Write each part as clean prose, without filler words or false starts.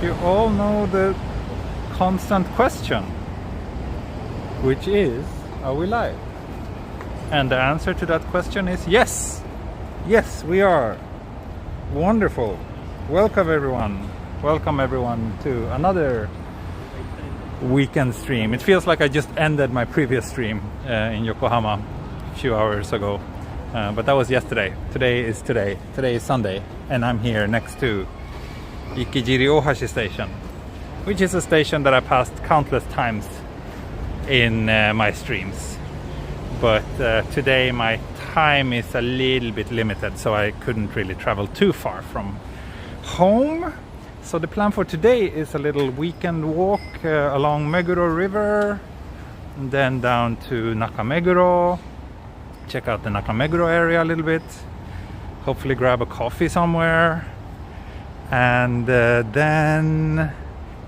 you all know the constant question, which is, are we live? And the answer to that question is yes. Yes, we are. Wonderful. Welcome everyone to another weekend stream. It feels like I just ended my previous stream in Yokohama a few hours ago, but that was yesterday. Today is Sunday, and I'm here next to Ikejiri-Ohashi station, which is a station that I passed countless times in my streams. But today my time is a little bit limited, so I couldn't really travel too far from home. So the plan for today is a little weekend walk along Meguro River, and then down to Nakameguro, check out the Nakameguro area a little bit, hopefully grab a coffee somewhere, and then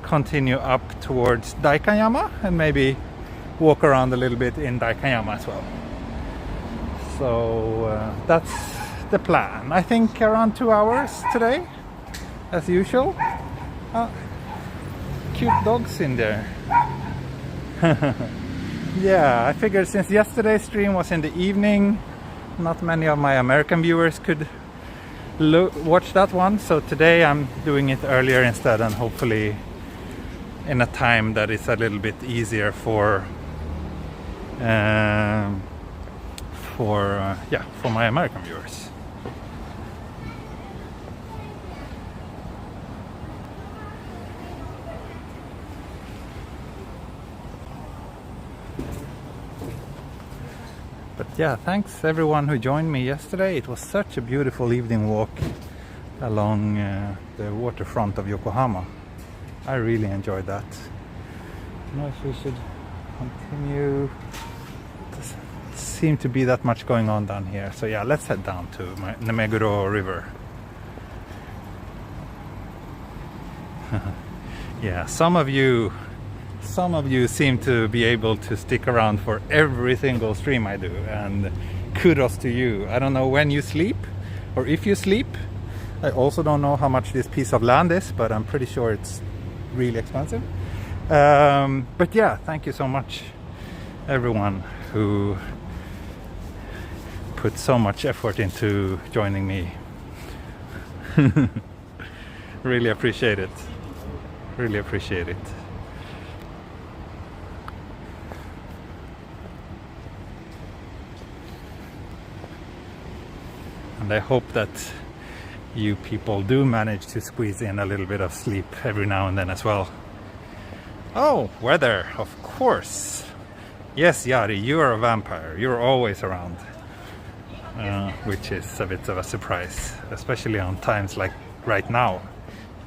continue up towards Daikanyama and maybe walk around a little bit in Daikanyama as well. So that's the plan. I think around 2 hours today, as usual. Cute dogs in there. Yeah, I figured since yesterday's stream was in the evening, not many of my American viewers could watch that one, so today I'm doing it earlier instead, and hopefully in a time that is a little bit easier for my American viewers. But yeah, thanks everyone who joined me yesterday. It was such a beautiful evening walk along the waterfront of Yokohama. I really enjoyed that. I don't know if we should continue. Doesn't seem to be that much going on down here. So yeah, let's head down to the Meguro River. Yeah, some of you seem to be able to stick around for every single stream I do, and kudos to you. I don't know when you sleep or if you sleep. I also don't know how much this piece of land is, but I'm pretty sure it's really expensive. But yeah, thank you so much everyone who put so much effort into joining me. Really appreciate it. Really appreciate it. And I hope that you people do manage to squeeze in a little bit of sleep every now and then as well. Oh, weather, of course. Yes, Yari, you are a vampire. You're always around. Which is a bit of a surprise, especially on times like right now.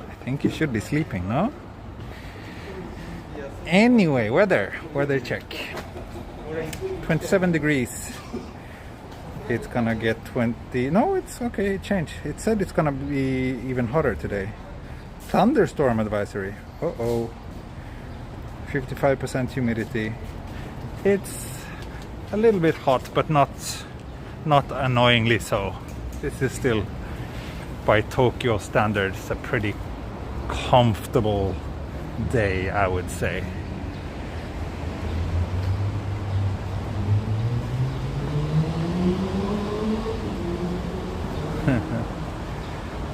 I think you should be sleeping, no? Anyway, weather check. 27 degrees. It's gonna get 20. No, it's okay, it changed. It said it's gonna be even hotter today. Thunderstorm advisory. Uh-oh. 55% humidity. It's a little bit hot, but not annoyingly so. This is still, by Tokyo standards, a pretty comfortable day, I would say.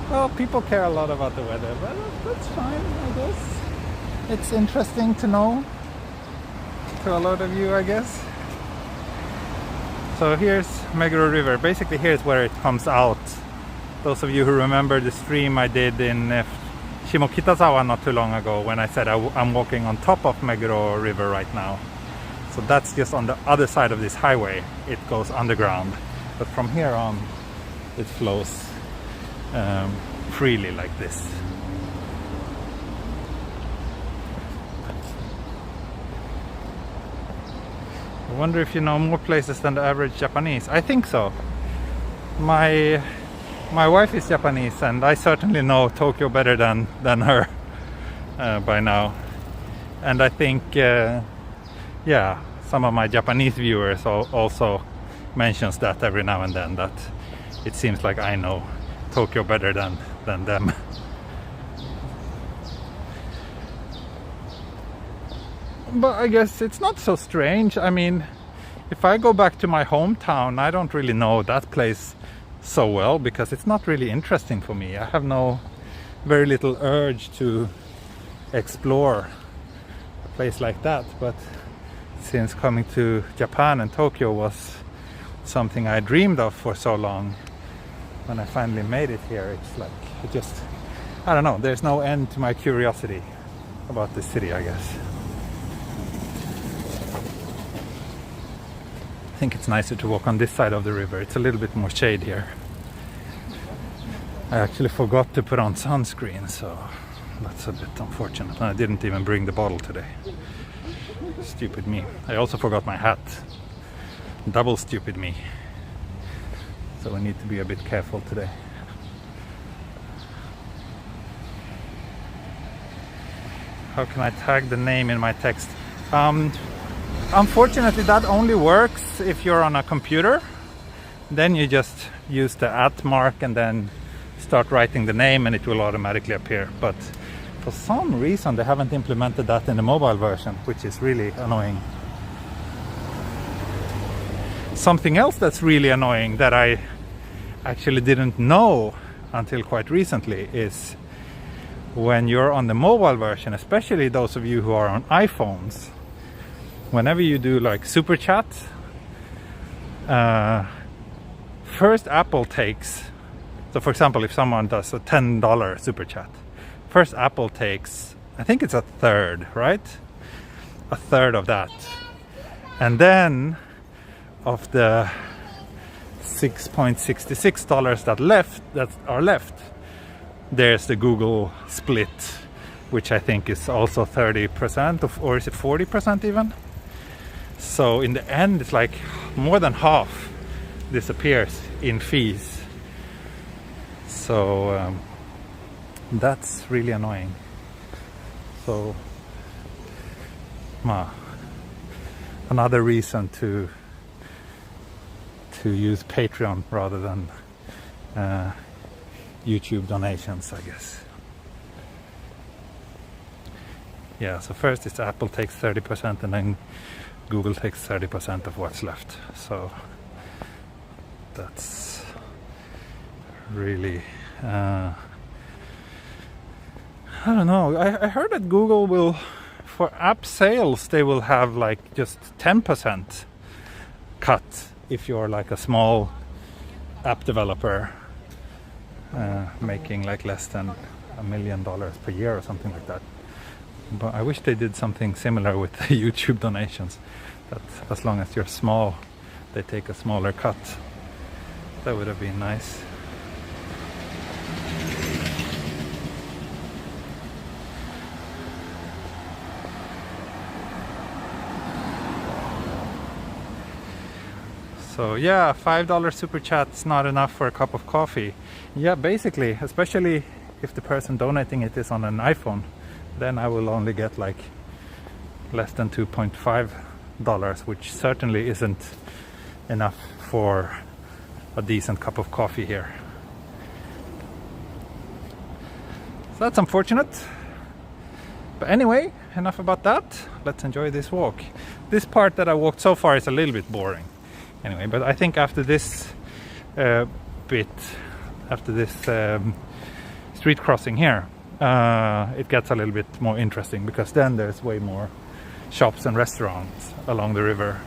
Well, people care a lot about the weather, but that's fine, I guess. It's interesting to know to a lot of you, I guess. So here's Meguro River. Basically here's where it comes out. Those of you who remember the stream I did in Shimokitazawa not too long ago, when I said I'm walking on top of Meguro River right now. So that's just on the other side of this highway. It goes underground. But from here on, it flows freely like this. I wonder if you know more places than the average Japanese. I think so. My wife is Japanese, and I certainly know Tokyo better than her by now. And I think, yeah, some of my Japanese viewers also mentions that every now and then, that it seems like I know Tokyo better than them. But I guess it's not so strange. I mean, if I go back to my hometown, I don't really know that place so well because it's not really interesting for me. I have very little urge to explore a place like that. But since coming to Japan and Tokyo was something I dreamed of for so long, when I finally made it here, it's like I don't know, there's no end to my curiosity about this city, I guess. I think it's nicer to walk on this side of the river. It's a little bit more shade here. I actually forgot to put on sunscreen, so that's a bit unfortunate. And I didn't even bring the bottle today. Stupid me. I also forgot my hat. Double stupid me. So I need to be a bit careful today. How can I tag the name in my text? Unfortunately, that only works if you're on a computer. Then you just use the @ mark and then start writing the name and it will automatically appear. But for some reason they haven't implemented that in the mobile version, which is really annoying. Something else that's really annoying that I actually didn't know until quite recently is when you're on the mobile version, especially those of you who are on iPhones, whenever you do like super chat, first Apple takes, so for example, if someone does a $10 super chat, first Apple takes, I think it's a third, right? A third of that. And then of the $6.66 that are left, there's the Google split, which I think is also 30% or is it 40% even? So in the end, it's like more than half disappears in fees. So that's really annoying. So another reason to use Patreon rather than YouTube donations, I guess. Yeah, so first it's Apple takes 30% and then Google takes 30% of what's left. So that's really I don't know. I heard that Google will, for app sales, they will have like just 10% cut if you're like a small app developer making like less than $1 million per year or something like that. But I wish they did something similar with the YouTube donations, that as long as you're small they take a smaller cut. That would have been nice. So yeah, $5 super chat's not enough for a cup of coffee. Yeah, basically, especially if the person donating it is on an iPhone, then I will only get like less than $2.5, which certainly isn't enough for a decent cup of coffee here. So that's unfortunate. But anyway, enough about that. Let's enjoy this walk. This part that I walked so far is a little bit boring. Anyway, but I think after this street crossing here, it gets a little bit more interesting, because then there's way more shops and restaurants along the river.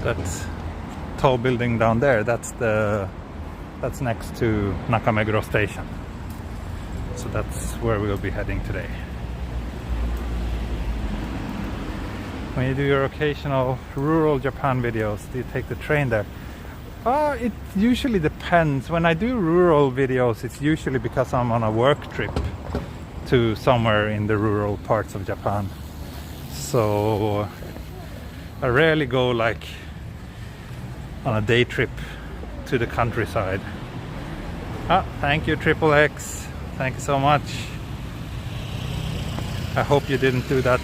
That tall building down there, that's next to Meguro station. So that's where we'll be heading today. When you do your occasional rural Japan videos, do you take the train there? It usually depends. When I do rural videos, it's usually because I'm on a work trip to somewhere in the rural parts of Japan. So I rarely go like on a day trip to the countryside. Ah, thank you, Triple X. Thank you so much. I hope you didn't do that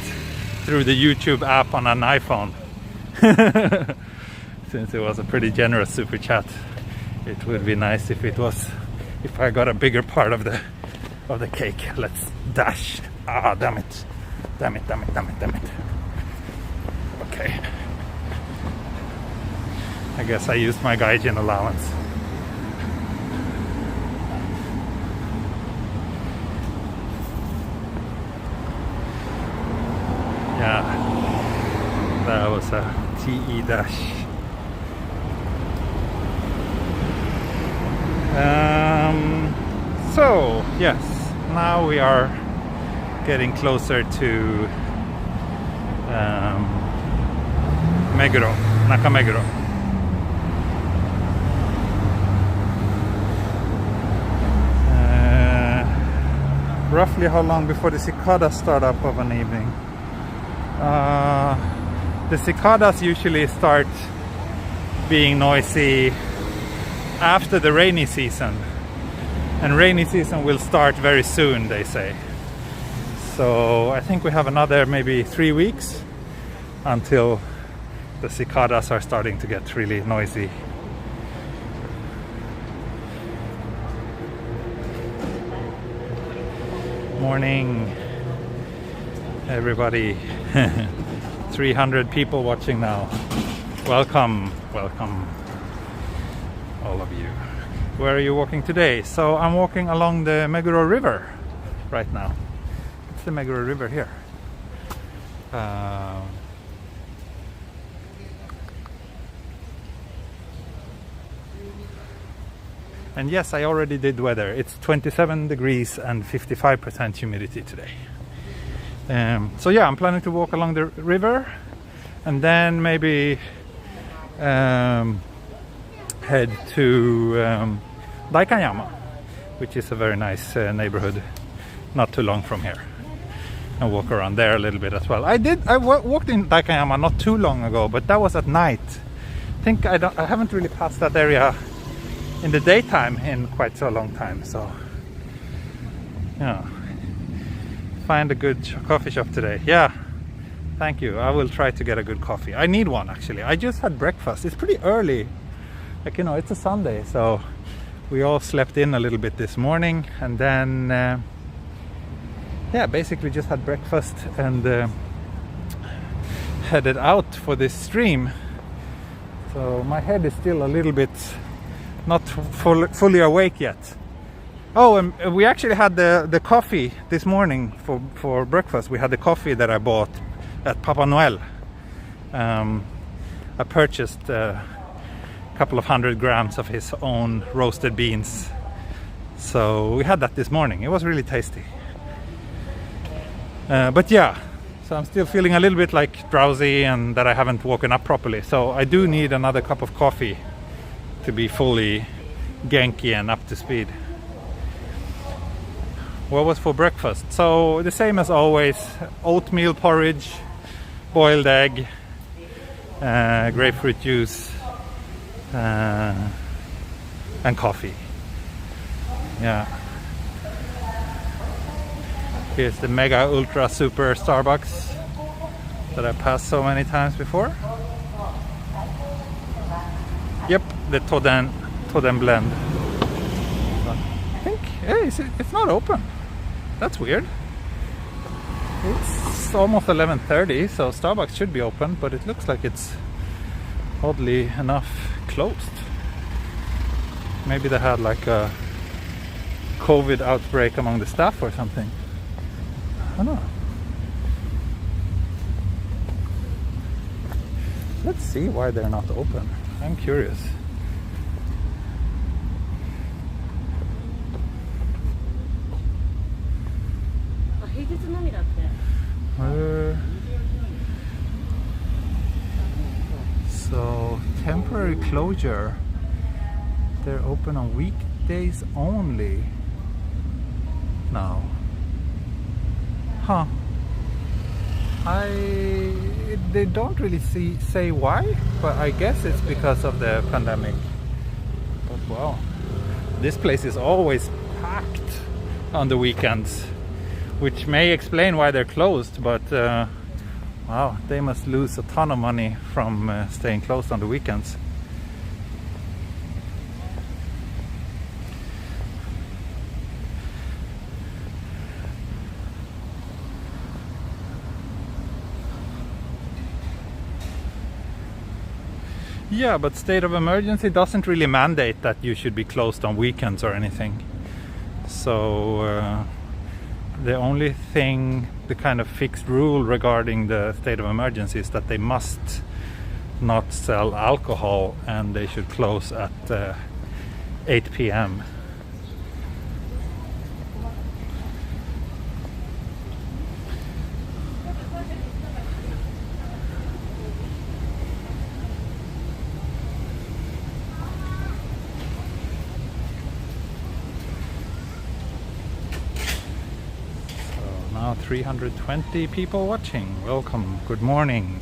through the YouTube app on an iPhone. Since it was a pretty generous super chat, it would be nice if I got a bigger part of the cake. Let's dash. Ah, damn it. Damn it. Okay. I guess I used my gaijin allowance. Yeah, that was a TE dash. So yes, now we are getting closer to Meguro, Nakameguro. Roughly how long before the cicadas start up of an evening? The cicadas usually start being noisy after the rainy season, and rainy season will start very soon, they say. So I think we have another maybe 3 weeks until the cicadas are starting to get really noisy. Morning, everybody. 300 people watching now. Welcome, all of you. Where are you walking today? So I'm walking along the Meguro River right now. It's the Meguro River here. And yes, I already did weather. It's 27 degrees and 55% humidity today. So yeah, I'm planning to walk along the river and then maybe head to Daikanyama, which is a very nice neighborhood not too long from here, and walk around there a little bit as well. I walked in Daikanyama not too long ago, but that was at night. I think I haven't really passed that area in the daytime in quite so long time, so yeah. Find a good coffee shop today. Yeah, thank you. I will try to get a good coffee. I need one actually. I just had breakfast. It's pretty early, like, you know, it's a Sunday, so we all slept in a little bit this morning, and then yeah, basically just had breakfast and headed out for this stream. So my head is still a little bit not fully awake yet. Oh, and we actually had the coffee this morning for breakfast. We had the coffee that I bought at Papa Noel. I purchased a couple of 100 grams of his own roasted beans. So we had that this morning. It was really tasty. But yeah, so I'm still feeling a little bit like drowsy and that I haven't woken up properly. So I do need another cup of coffee to be fully Genki and up to speed. What was for breakfast? So the same as always: oatmeal porridge, boiled egg, grapefruit juice, and coffee. Yeah. Here's the Mega Ultra Super Starbucks that I passed so many times before. Yep, the Toden blend. I think, hey, it's not open. That's weird. It's almost 11:30, so Starbucks should be open, but it looks like it's oddly enough closed. Maybe they had like a COVID outbreak among the staff or something. I don't know. Let's see why they're not open. I'm curious. So temporary closure. They're open on weekdays only now. Huh. they don't really say why, but I guess it's because of the pandemic. But wow, this place is always packed on the weekends, which may explain why they're closed, but wow, they must lose a ton of money from staying closed on the weekends. Yeah, but state of emergency doesn't really mandate that you should be closed on weekends or anything. So the only thing, the kind of fixed rule regarding the state of emergency is that they must not sell alcohol and they should close at 8 p.m. Now 320 people watching. Welcome. Good morning.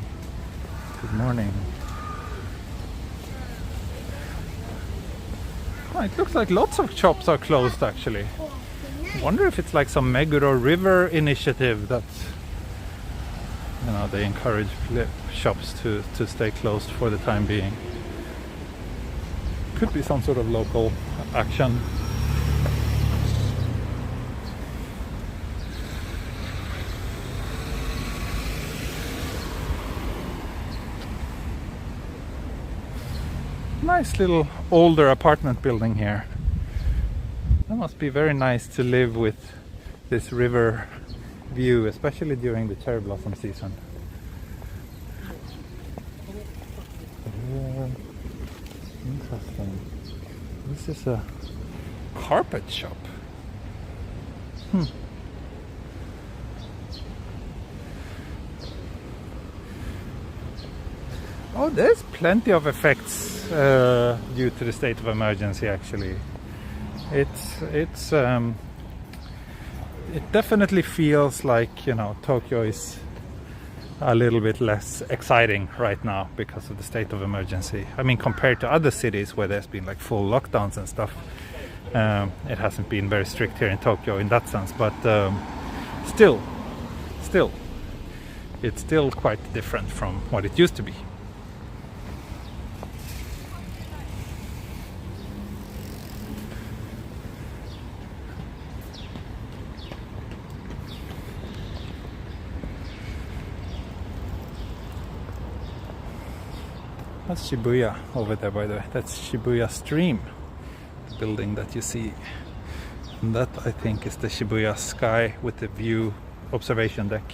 Good morning. Oh, it looks like lots of shops are closed actually. I wonder if it's like some Meguro River initiative that, you know, they encourage shops to stay closed for the time being. Could be some sort of local action. Nice little older apartment building here. That must be very nice to live with this river view, especially during the cherry blossom season. Interesting. This is a carpet shop. Oh, there's plenty of effects due to the state of emergency. Actually, it definitely feels like, you know, Tokyo is a little bit less exciting right now because of the state of emergency. I mean, compared to other cities where there's been like full lockdowns and stuff, it hasn't been very strict here in Tokyo in that sense. But still, it's still quite different from what it used to be. That's Shibuya over there, by the way. That's Shibuya Stream, the building that you see. And that, I think, is the Shibuya Sky with the view observation deck.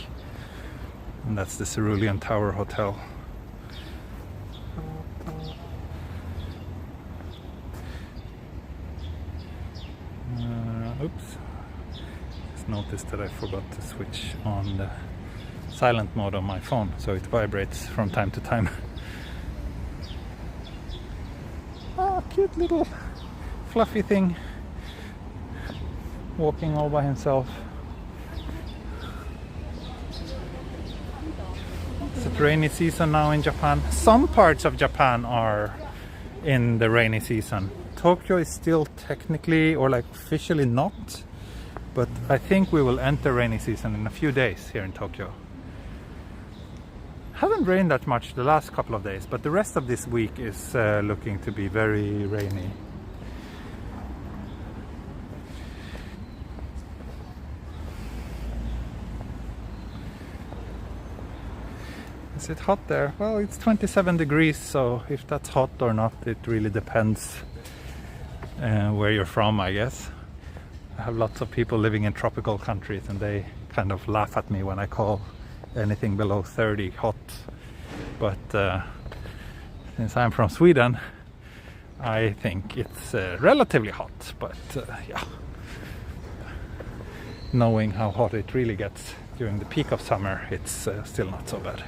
And that's the Cerulean Tower Hotel. Oops. Just noticed that I forgot to switch on the silent mode on my phone, so it vibrates from time to time. Cute little fluffy thing walking all by himself. It's a rainy season now in Japan. Some parts of Japan are in the rainy season. Tokyo is still technically, or like officially not, but I think we will enter rainy season in a few days here in Tokyo. Hasn't rained that much the last couple of days, but the rest of this week is looking to be very rainy. Is it hot there? Well, it's 27 degrees, so if that's hot or not, it really depends where you're from, I guess. I have lots of people living in tropical countries and they kind of laugh at me when I call anything below 30 hot, but since I'm from Sweden, I think it's relatively hot. But yeah, knowing how hot it really gets during the peak of summer, it's still not so bad.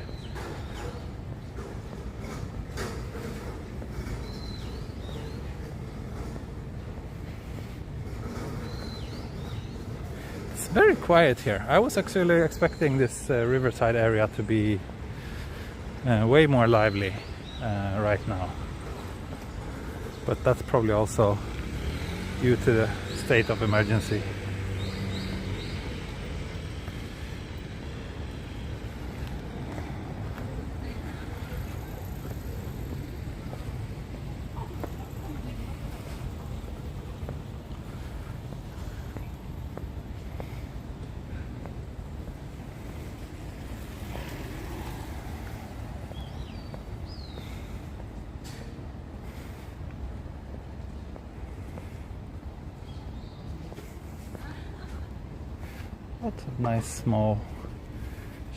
Very quiet here. I was actually expecting this riverside area to be way more lively right now. But that's probably also due to the state of emergency. Lots of nice small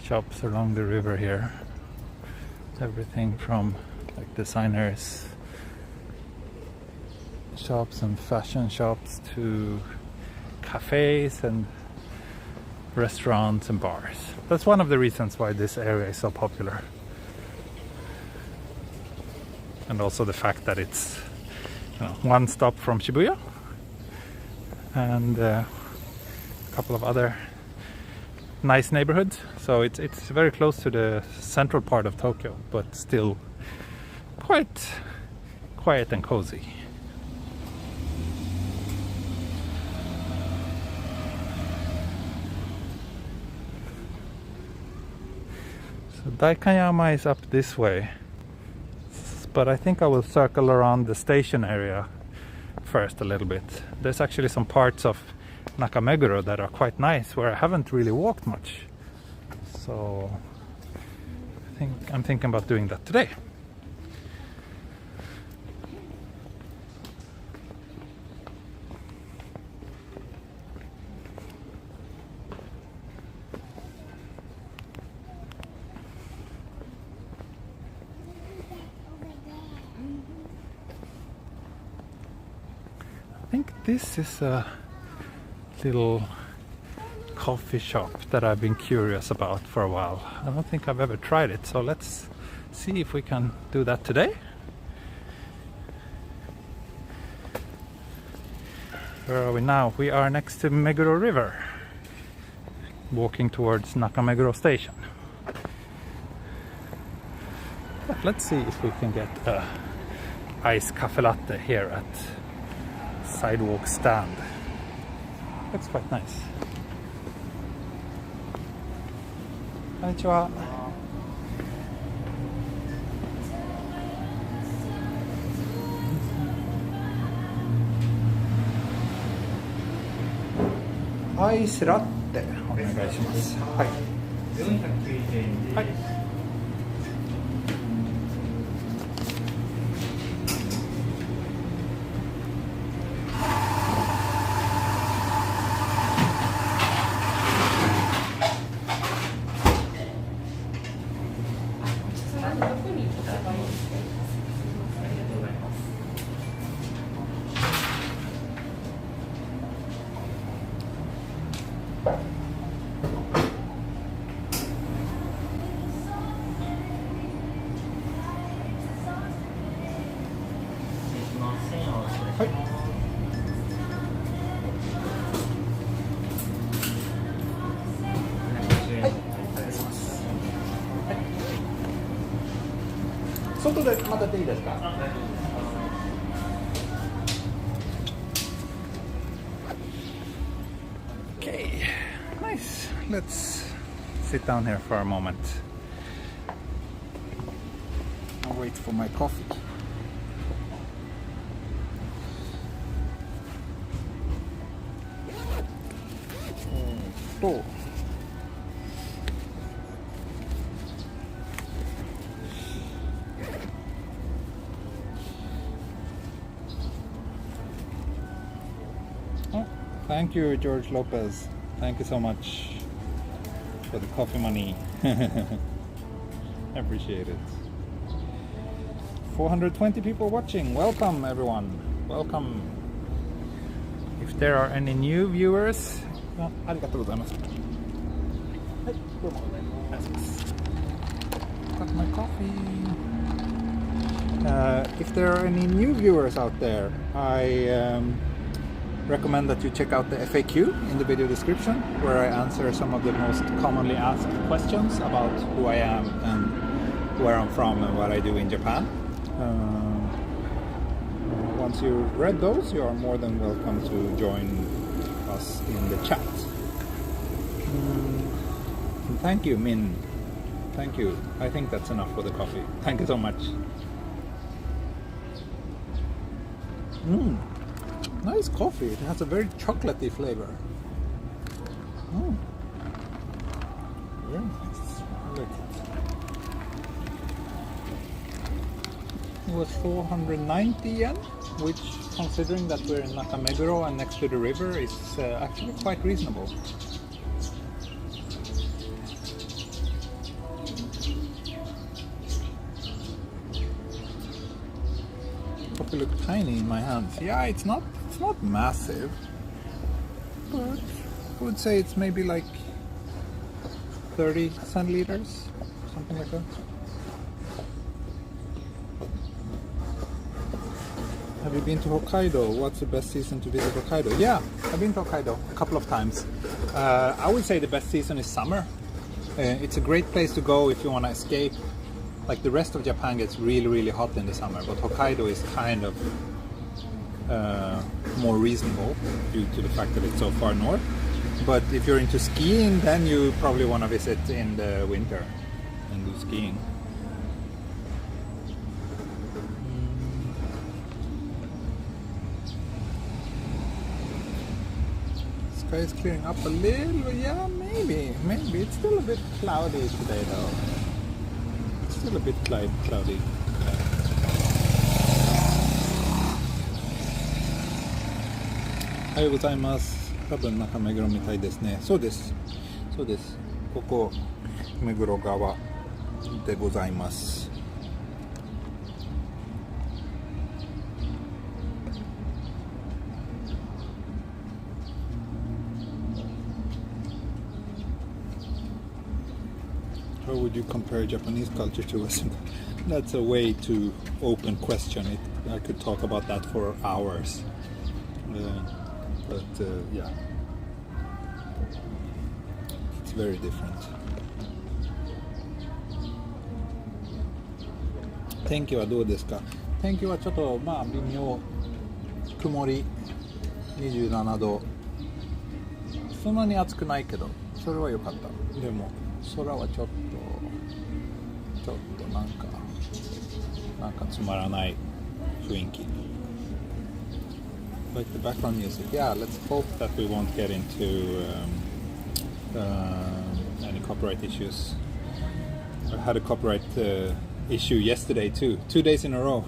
shops along the river here. Everything from like designers shops and fashion shops to cafes and restaurants and bars. That's one of the reasons why this area is so popular. And also the fact that it's, you know, one stop from Shibuya and a couple of other nice neighborhoods, so it's very close to the central part of Tokyo, but still quite quiet and cozy. So Daikanyama is up this way, but I think I will circle around the station area first a little bit. There's actually some parts of Meguro that are quite nice where I haven't really walked much, so I'm thinking about doing that today. I think this is a little coffee shop that I've been curious about for a while. I don't think I've ever tried it, so let's see if we can do that today. Where are we now? We are next to Meguro River, walking towards Nakameguro Station. But let's see if we can get a iced cafe latte here at sidewalk stand. Looks quite nice. Konnichiwa.アイスラテお願いします。はい。490円です。はい。外でまたでいいですか？Okay, nice. Let's sit down here for a moment. I'll wait for my coffee. Oh. Thank you, George Lopez. Thank you so much for the coffee money. I appreciate it. 420 people watching. Welcome, everyone. Welcome. If there are any new viewers, got my coffee. If there are any new viewers out there, I recommend that you check out the FAQ in the video description, where I answer some of the most commonly asked questions about who I am and where I'm from and what I do in Japan. Once you read those, you are more than welcome to join us in the chat. And thank you, Min. Thank you. I think that's enough for the coffee. Thank you so much. Nice coffee. It has a very chocolatey flavor. Very nice. I like it. It was 490 yen, which, considering that we're in Meguro and next to the river, is actually quite reasonable. Coffee looks tiny in my hands. Yeah, it's not massive, but I would say it's maybe like 30 centiliters, something like that. Have you been to Hokkaido? What's the best season to visit Hokkaido? Yeah, I've been to Hokkaido a couple of times. I would say the best season is summer. It's a great place to go if you want to escape. Like the rest of Japan gets really, really hot in the summer, but Hokkaido is kind of more reasonable due to the fact that it's so far north. But if you're into skiing, then you probably want to visit in the winter and do skiing. Sky is clearing up a little. Yeah, maybe. It's still a bit cloudy today though. It's still a bit cloudy. Ohayou gozaimasu. 多分中目黒みたいですね。そうです。ここ目黒川でございます。How would you compare Japanese culture to Western? That's a way too open question. I could talk about that for hours. But yeah, it's very different. 天気はどうですか？天気はちょっとまあ微妙、曇り、27度、そんなに暑くないけど、それは良かった。でも空はちょっとなんかつまらない雰囲気。Like the background music. Yeah, let's hope that we won't get into any copyright issues. I had a copyright issue yesterday too, 2 days in a row.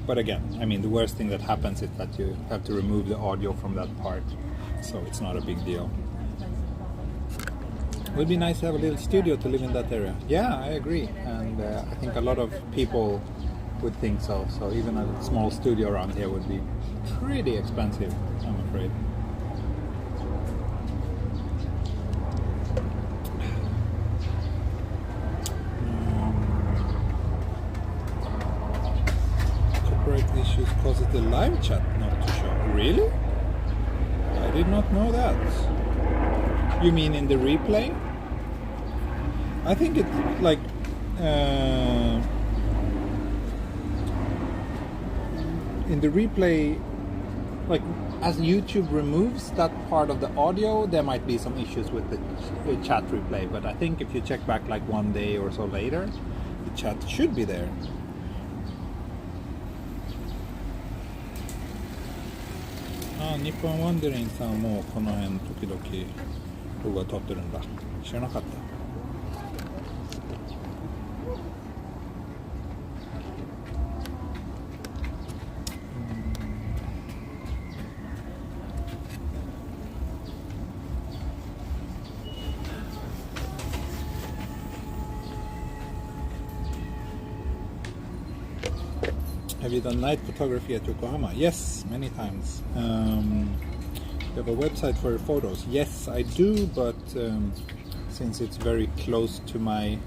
But again, I mean, the worst thing that happens is that you have to remove the audio from that part, so it's not a big deal. It would be nice to have a little studio to live in that area. Yeah, I agree, and I think a lot of people would think so. So even a small studio around here would be pretty expensive, I'm afraid. Copyright issues causes the live chat not to show. Really? I did not know that. You mean in the replay? I think it like in the replay, like as YouTube removes that part of the audio, there might be some issues with the chat replay. But I think if you check back like 1 day or so later, the chat should be there. Nippon Wandering さんもこの辺時々動画撮ってるんだ。知らなかった。Have you done night photography at Yokohama? Yes, many times. You have a website for your photos? Yes, I do, but since it's very close to my,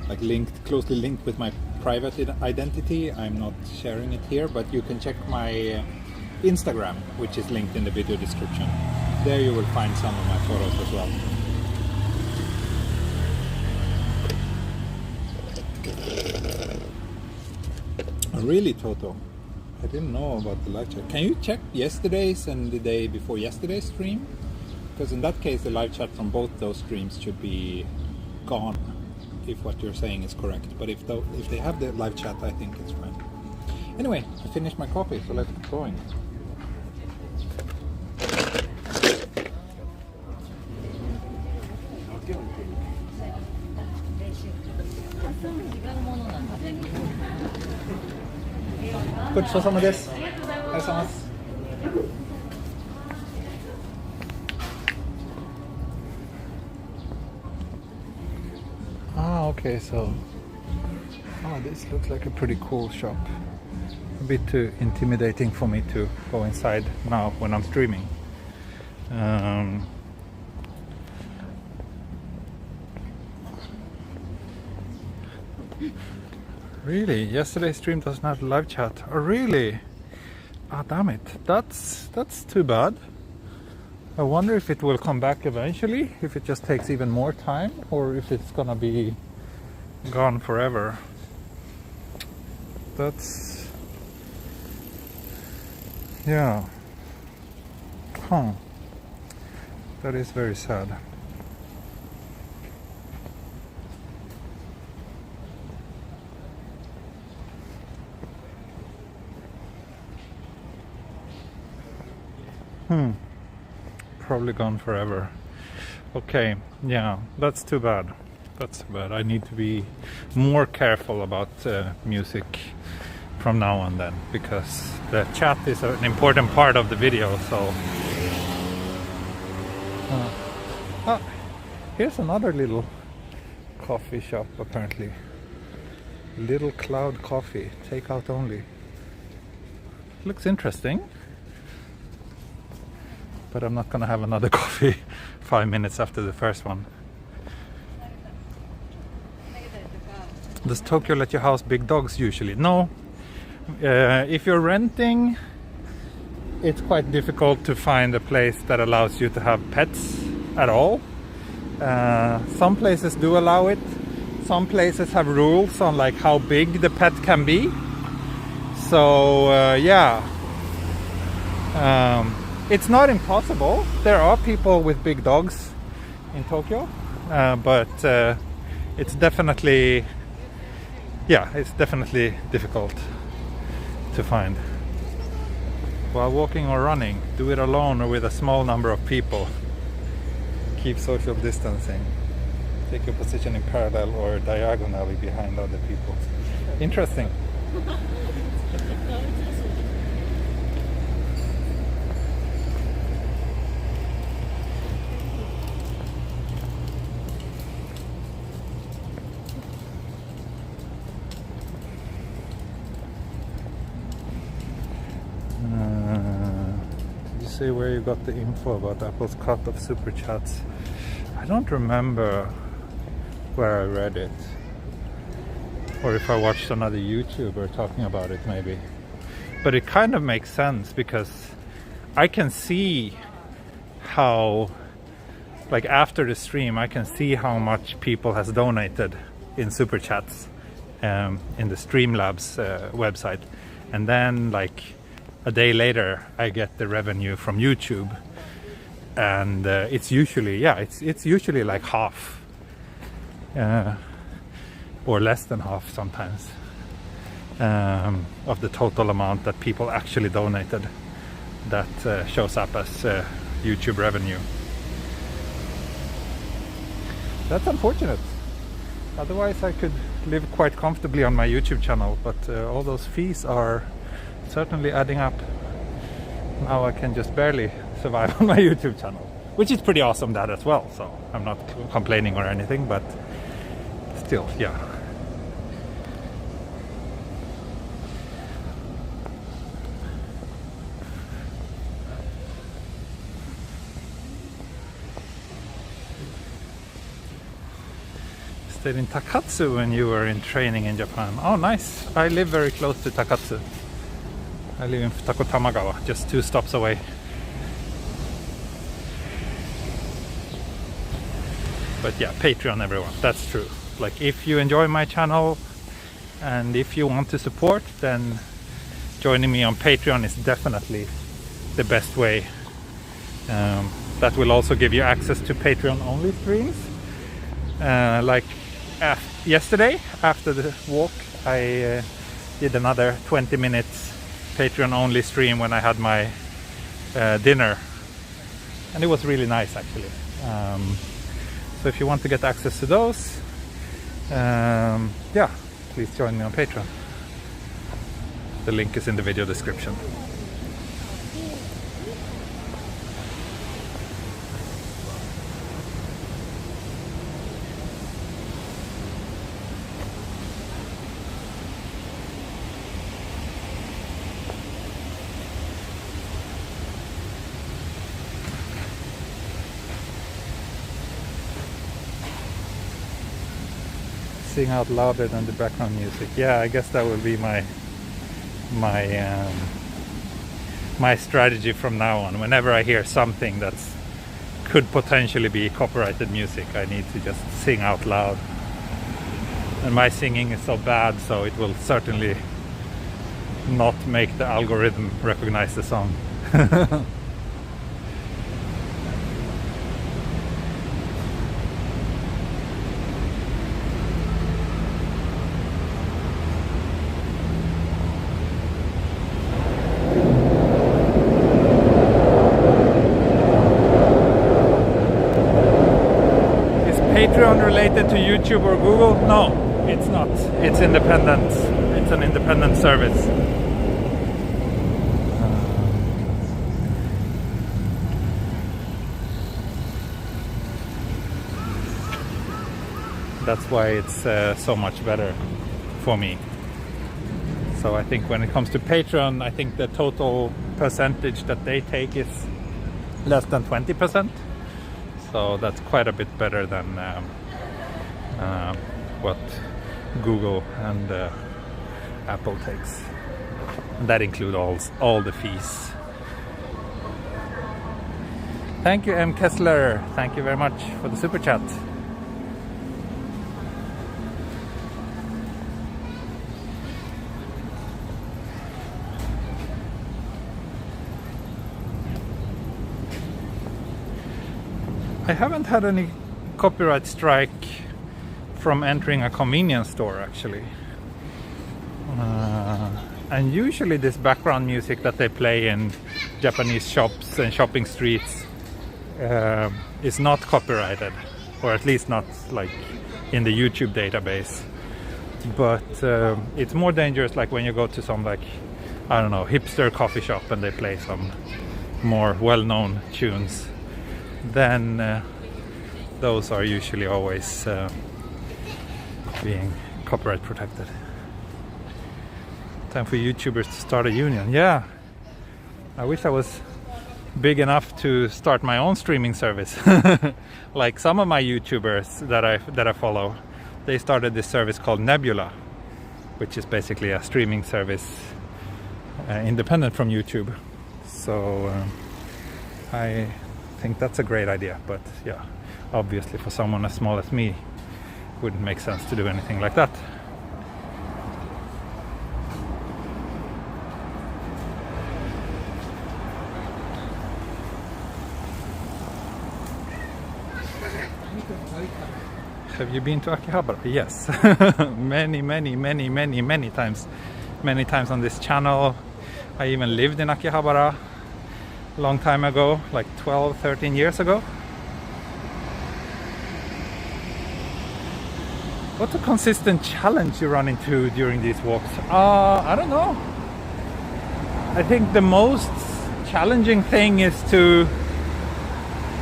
like closely linked with my private identity, I'm not sharing it here, but you can check my Instagram, which is linked in the video description. There you will find some of my photos as well. Really, Toto? I didn't know about the live chat. Can you check yesterday's and the day before yesterday's stream? Because in that case, the live chat from both those streams should be gone, if what you're saying is correct. But if they have the live chat, I think it's fine. Anyway, I finished my coffee, so let's get going. Okay, so this looks like a pretty cool shop. A bit too intimidating for me to go inside now when I'm streaming. Really? Yesterday's stream doesn't have live chat. Oh, really? Ah, damn it. That's too bad. I wonder if it will come back eventually, if it just takes even more time, or if it's gonna be gone forever. That's... yeah. Huh. That is very sad. Probably gone forever. Okay, yeah, that's too bad. That's too bad. I need to be more careful about music from now on then, because the chat is an important part of the video, so... here's another little coffee shop apparently. Little Cloud Coffee, takeout only. Looks interesting. But I'm not gonna have another coffee 5 minutes after the first one. Does Tokyo let you house big dogs usually? No. If you're renting, it's quite difficult to find a place that allows you to have pets at all. Some places do allow it. Some places have rules on like how big the pet can be. So yeah. It's not impossible. There are people with big dogs in Tokyo, but it's definitely, it's definitely difficult to find. While walking or running, do it alone or with a small number of people. Keep social distancing. Take your position in parallel or diagonally behind other people. Interesting. See where you got the info about Apple's cut of super chats. I don't remember where I read it, or if I watched another YouTuber talking about it maybe. But it kind of makes sense, because I can see how, like after the stream, I can see how much people has donated in super chats in the Streamlabs website, and then like a day later I get the revenue from YouTube, and it's usually it's usually like half or less than half sometimes of the total amount that people actually donated that shows up as YouTube revenue. That's unfortunate. Otherwise I could live quite comfortably on my YouTube channel, but all those fees are certainly adding up. Now I can just barely survive on my YouTube channel, which is pretty awesome that as well, so I'm not complaining or anything, but still, yeah. Stayed in Takatsu when you were in training in Japan. Oh, nice. I live very close to Takatsu. I live in Futako Tamagawa, just 2 stops away. But yeah, Patreon everyone, that's true. Like if you enjoy my channel, And if you want to support, then joining me on Patreon is definitely the best way. That will also give you access to Patreon only streams. Like yesterday after the walk, I did another 20 minutes Patreon only stream when I had my dinner, and it was really nice actually. So if you want to get access to those, yeah, please join me on Patreon. The link is in the video description. Sing out louder than the background music. Yeah, I guess that will be my strategy from now on. Whenever I hear something that could potentially be copyrighted music, I need to just sing out loud. And my singing is so bad, so it will certainly not make the algorithm recognize the song. Patreon related to YouTube or Google? No, it's not. It's independent. It's an independent service. That's why it's so much better for me. So I think when it comes to Patreon, I think the total percentage that they take is less than 20%. So that's quite a bit better than what Google and Apple takes. And that includes all the fees. Thank you, M. Kessler. Thank you very much for the super chat. I haven't had any copyright strike from entering a convenience store actually. And usually this background music that they play in Japanese shops and shopping streets is not copyrighted, or at least not like in the YouTube database. But it's more dangerous like when you go to some like, I don't know, hipster coffee shop and they play some more well-known tunes. Then those are usually always being copyright protected. Time for YouTubers to start a union. Yeah, I wish I was big enough to start my own streaming service. Like some of my YouTubers that I follow, they started this service called Nebula, which is basically a streaming service independent from YouTube. So I think that's a great idea, but yeah, obviously for someone as small as me, it wouldn't make sense to do anything like that. Have you been to Akihabara? Yes. many times. Many times on this channel. I even lived in Akihabara a long time ago, like 12, 13 years ago. What's a consistent challenge you run into during these walks? I don't know. I think the most challenging thing is to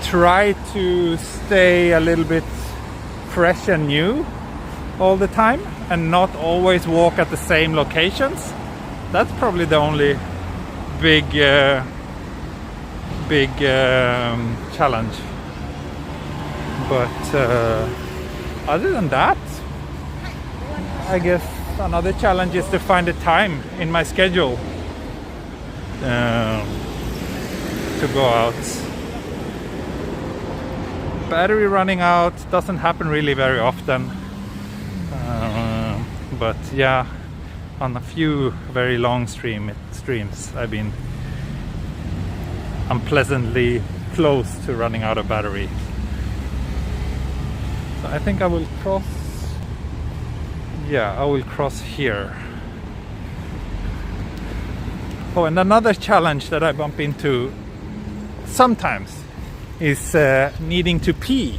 try to stay a little bit fresh and new all the time and not always walk at the same locations. That's probably the only big challenge. But other than that, I guess another challenge is to find a time in my schedule to go out. Battery running out doesn't happen really very often. But yeah, on a few very long streams I've been unpleasantly close to running out of battery. So I think I will cross. Yeah, I will cross here. Oh, and another challenge that I bump into sometimes is needing to pee,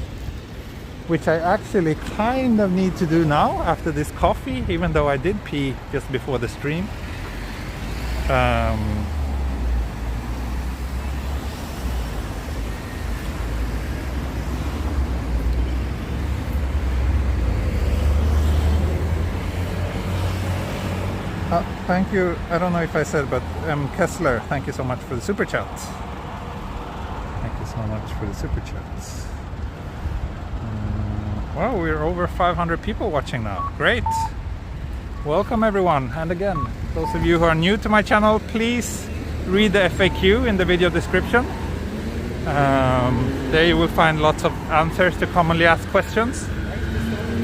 which I actually kind of need to do now after this coffee, even though I did pee just before the stream. Thank you. I don't know if I said, but Kessler, thank you so much for the super chat. Thank you so much for the super chats. Wow, we're over 500 people watching now. Great. Welcome everyone. And again, those of you who are new to my channel, please read the FAQ in the video description. There you will find lots of answers to commonly asked questions.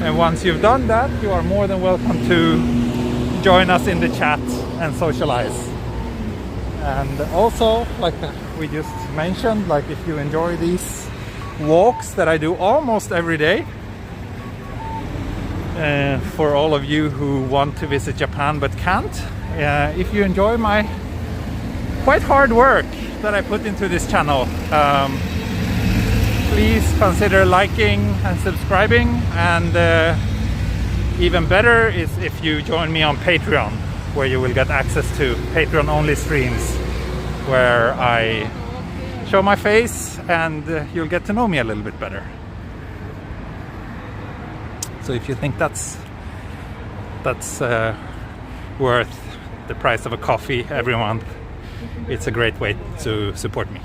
And once you've done that, you are more than welcome to join us in the chat and socialize. And also, like we just mentioned, like if you enjoy these walks that I do almost every day, for all of you who want to visit Japan but can't, if you enjoy my quite hard work that I put into this channel, please consider liking and subscribing, and even better is if you join me on Patreon, where you will get access to Patreon only streams where I show my face and you'll get to know me a little bit better. So if you think that's worth the price of a coffee every month, it's a great way to support me.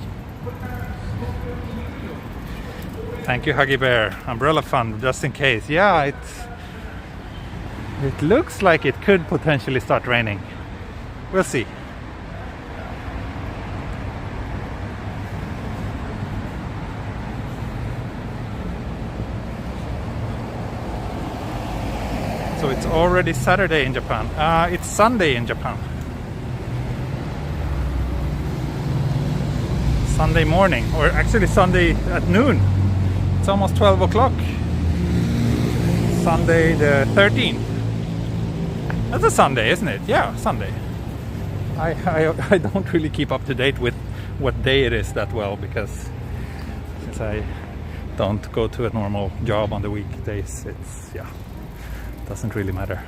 Thank you, Huggy Bear. Umbrella Fund, just in case. Yeah, it looks like it could potentially start raining. We'll see. So it's already Saturday in Japan. It's Sunday in Japan. Sunday morning, or actually Sunday at noon. It's almost 12 o'clock. Sunday the 13th. That's a Sunday, isn't it? Yeah, Sunday. I don't really keep up to date with what day it is that well, because since I don't go to a normal job on the weekdays, it's, yeah, doesn't really matter.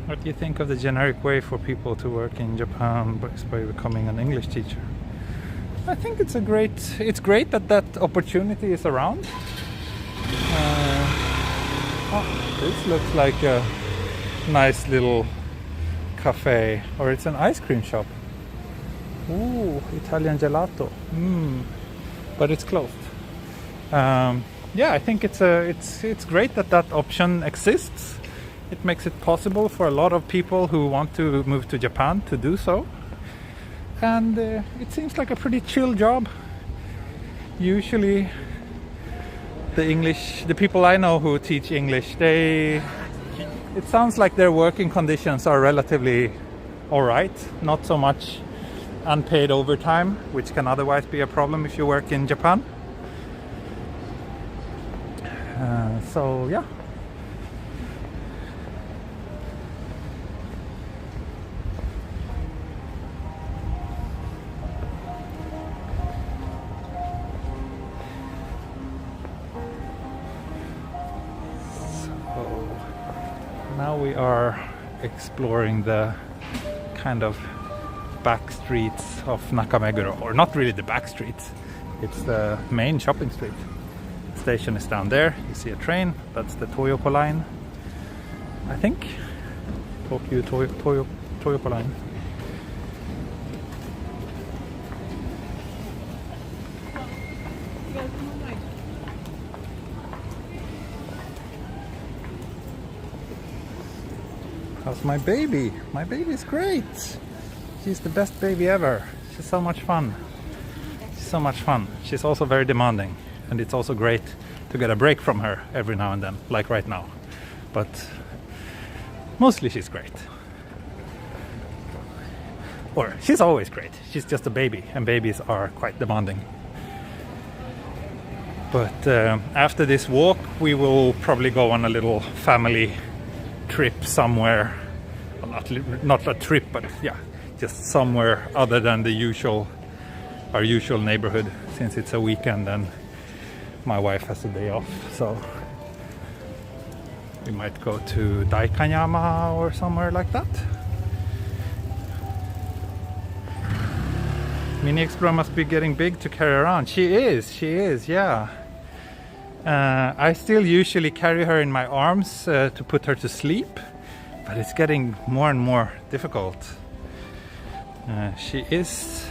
What do you think of the generic way for people to work in Japan by becoming an English teacher? I think it's great that that opportunity is around. Oh, this looks like a nice little cafe, or it's an ice cream shop. Ooh, Italian gelato. But it's closed. Yeah, I think it's great that that option exists. It makes it possible for a lot of people who want to move to Japan to do so. And it seems like a pretty chill job. Usually the people I know who teach English, it sounds like their working conditions are relatively alright. Not so much unpaid overtime, which can otherwise be a problem if you work in Japan. So yeah. Now we are exploring the kind of back streets of Nakameguro, or not really the back streets, it's the main shopping street. The station is down there, you see a train, that's the Toyoko line, I think. Toyoko line. How's my baby? My baby's great. She's the best baby ever. She's so much fun. She's so much fun. She's also very demanding, and it's also great to get a break from her every now and then, like right now. But mostly she's great. Or she's always great. She's just a baby, and babies are quite demanding. But after this walk, we will probably go on a little family trip somewhere. Well, not a trip, but yeah, just somewhere other than our usual neighborhood, since it's a weekend and my wife has a day off. So we might go to Daikanyama or somewhere like that. Mini Explorer must be getting big to carry around. She is, yeah. I still usually carry her in my arms to put her to sleep, but it's getting more and more difficult. She is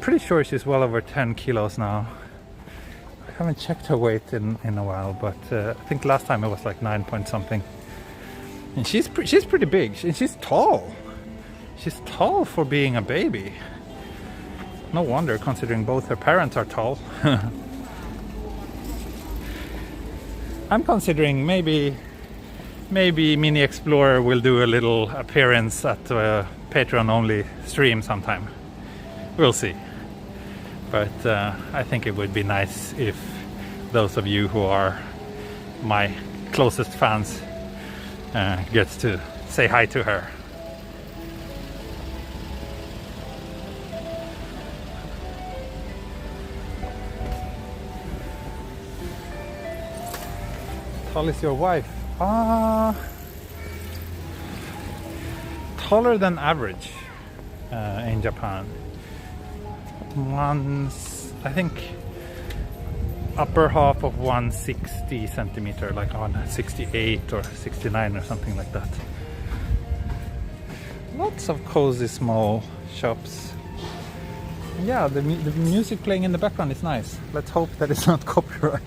pretty sure she's well over 10 kilos now. I haven't checked her weight in a while, but I think last time it was like 9 point something. And she's pretty big, and she's tall. She's tall for being a baby. No wonder, considering both her parents are tall. I'm considering maybe Mini Explorer will do a little appearance at Patreon only stream sometime. We'll see. But I think it would be nice if those of you who are my closest fans gets to say hi to her. How tall is your wife? Taller than average in Japan. I think upper half of 160 centimeter, like on 68 or 69 or something like that. Lots of cozy small shops. Yeah, the music playing in the background is nice. Let's hope that it's not copyright.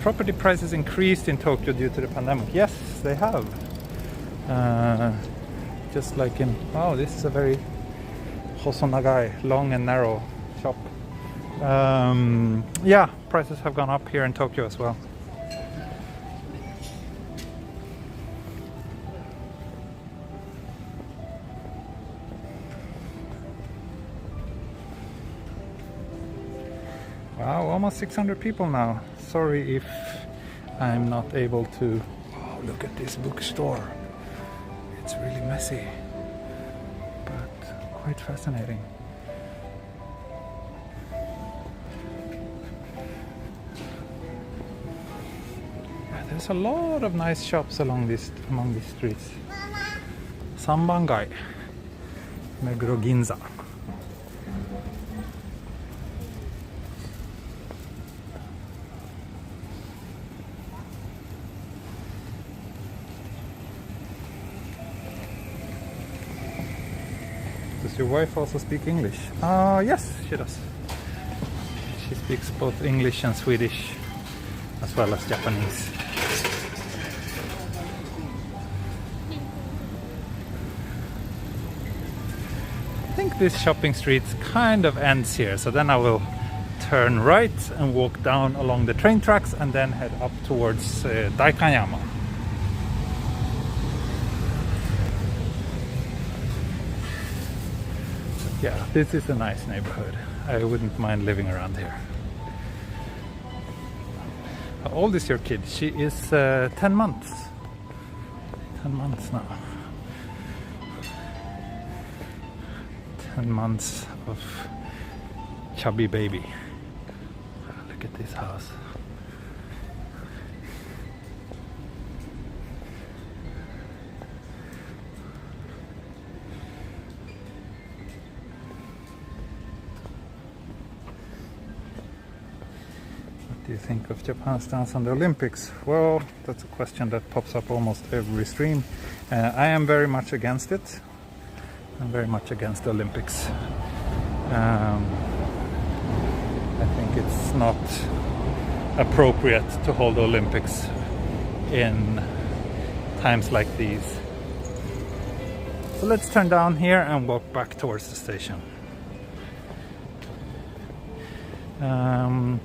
Property prices increased in Tokyo due to the pandemic. Yes, they have. Just like in... Oh, this is a very hosonagai, long and narrow shop. Yeah, prices have gone up here in Tokyo as well. Wow, almost 600 people now. Sorry if I'm not able to... Oh, look at this bookstore. It's really messy, but quite fascinating. Yeah, there's a lot of nice shops among these streets. Sambangai, Meguro Ginza. Does your wife also speak English? Yes, she does. She speaks both English and Swedish, as well as Japanese. I think this shopping street kind of ends here, so then I will turn right and walk down along the train tracks and then head up towards Daikanyama. Yeah, this is a nice neighborhood. I wouldn't mind living around here. How old is your kid? She is 10 months. 10 months now. 10 months of chubby baby. Look at this house. What do you think of Japan's stance on the Olympics? Well, that's a question that pops up almost every stream. I am very much against it. I'm very much against the Olympics. I think it's not appropriate to hold the Olympics in times like these. So let's turn down here and walk back towards the station.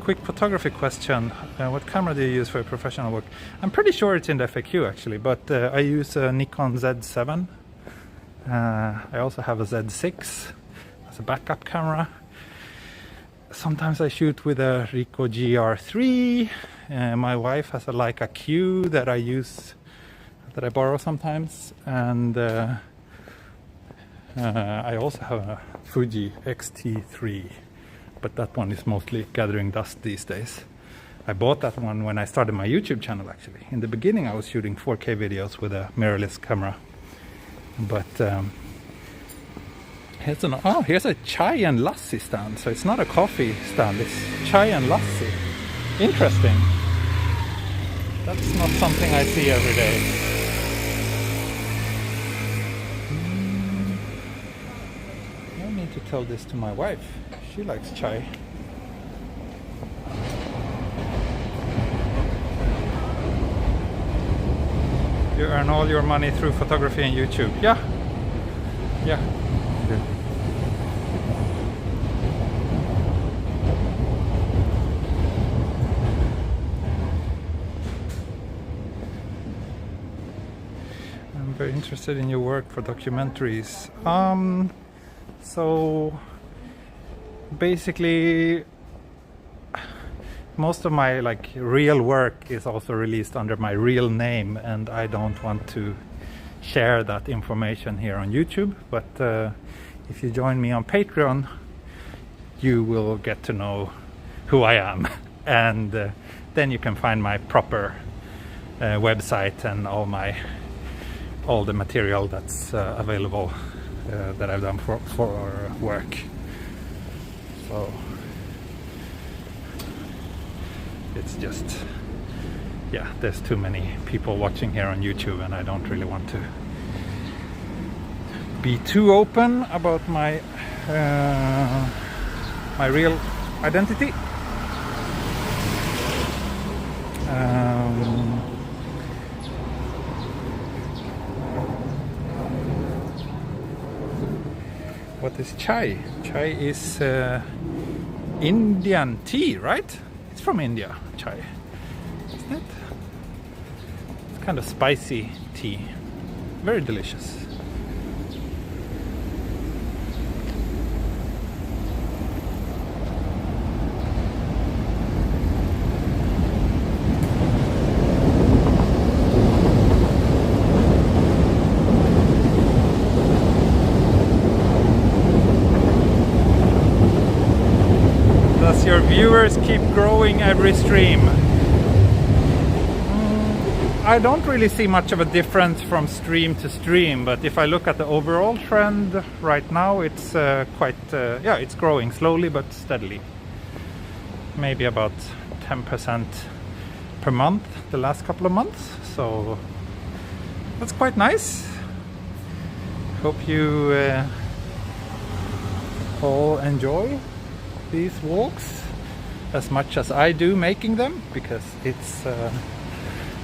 Quick photography question. What camera do you use for your professional work? I'm pretty sure it's in the FAQ actually, but I use a Nikon Z7. I also have a Z6 as a backup camera. Sometimes I shoot with a Ricoh GR3. My wife has a Leica Q that I use, that I borrow sometimes, and I also have a Fuji X-T3, but that one is mostly gathering dust these days. I bought that one when I started my YouTube channel actually. In the beginning I was shooting 4K videos with a mirrorless camera, but here's a chai and lassi stand. So it's not a coffee stand, it's chai and lassi. Interesting. That's not something I see every day. I need to tell this to my wife. She likes chai. You earn all your money through photography and YouTube. Yeah. I'm very interested in your work for documentaries. So basically most of my real work is also released under my real name, and I don't want to share that information here on YouTube, but if you join me on Patreon you will get to know who I am, and then you can find my proper website and all the material that's available that I've done for work. So it's just, there's too many people watching here on YouTube, and I don't really want to be too open about my my real identity. What is chai? Chai is Indian tea, right? It's from India, chai, isn't it? It's kind of spicy tea, very delicious. Your viewers keep growing every stream. I don't really see much of a difference from stream to stream, but if I look at the overall trend right now, it's it's growing slowly but steadily. Maybe about 10% per month the last couple of months, so that's quite nice. Hope you all enjoy these walks as much as I do making them, because it's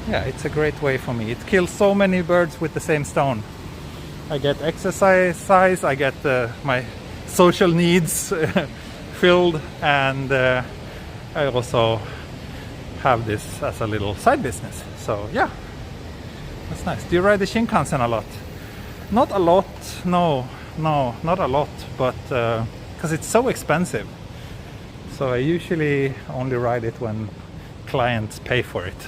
it's a great way for me. It kills so many birds with the same stone. I get exercise, I get my social needs filled, and I also have this as a little side business. So yeah, that's nice. Do you ride the Shinkansen a lot? Not a lot, no, not a lot, but because it's so expensive. So I usually only ride it when clients pay for it.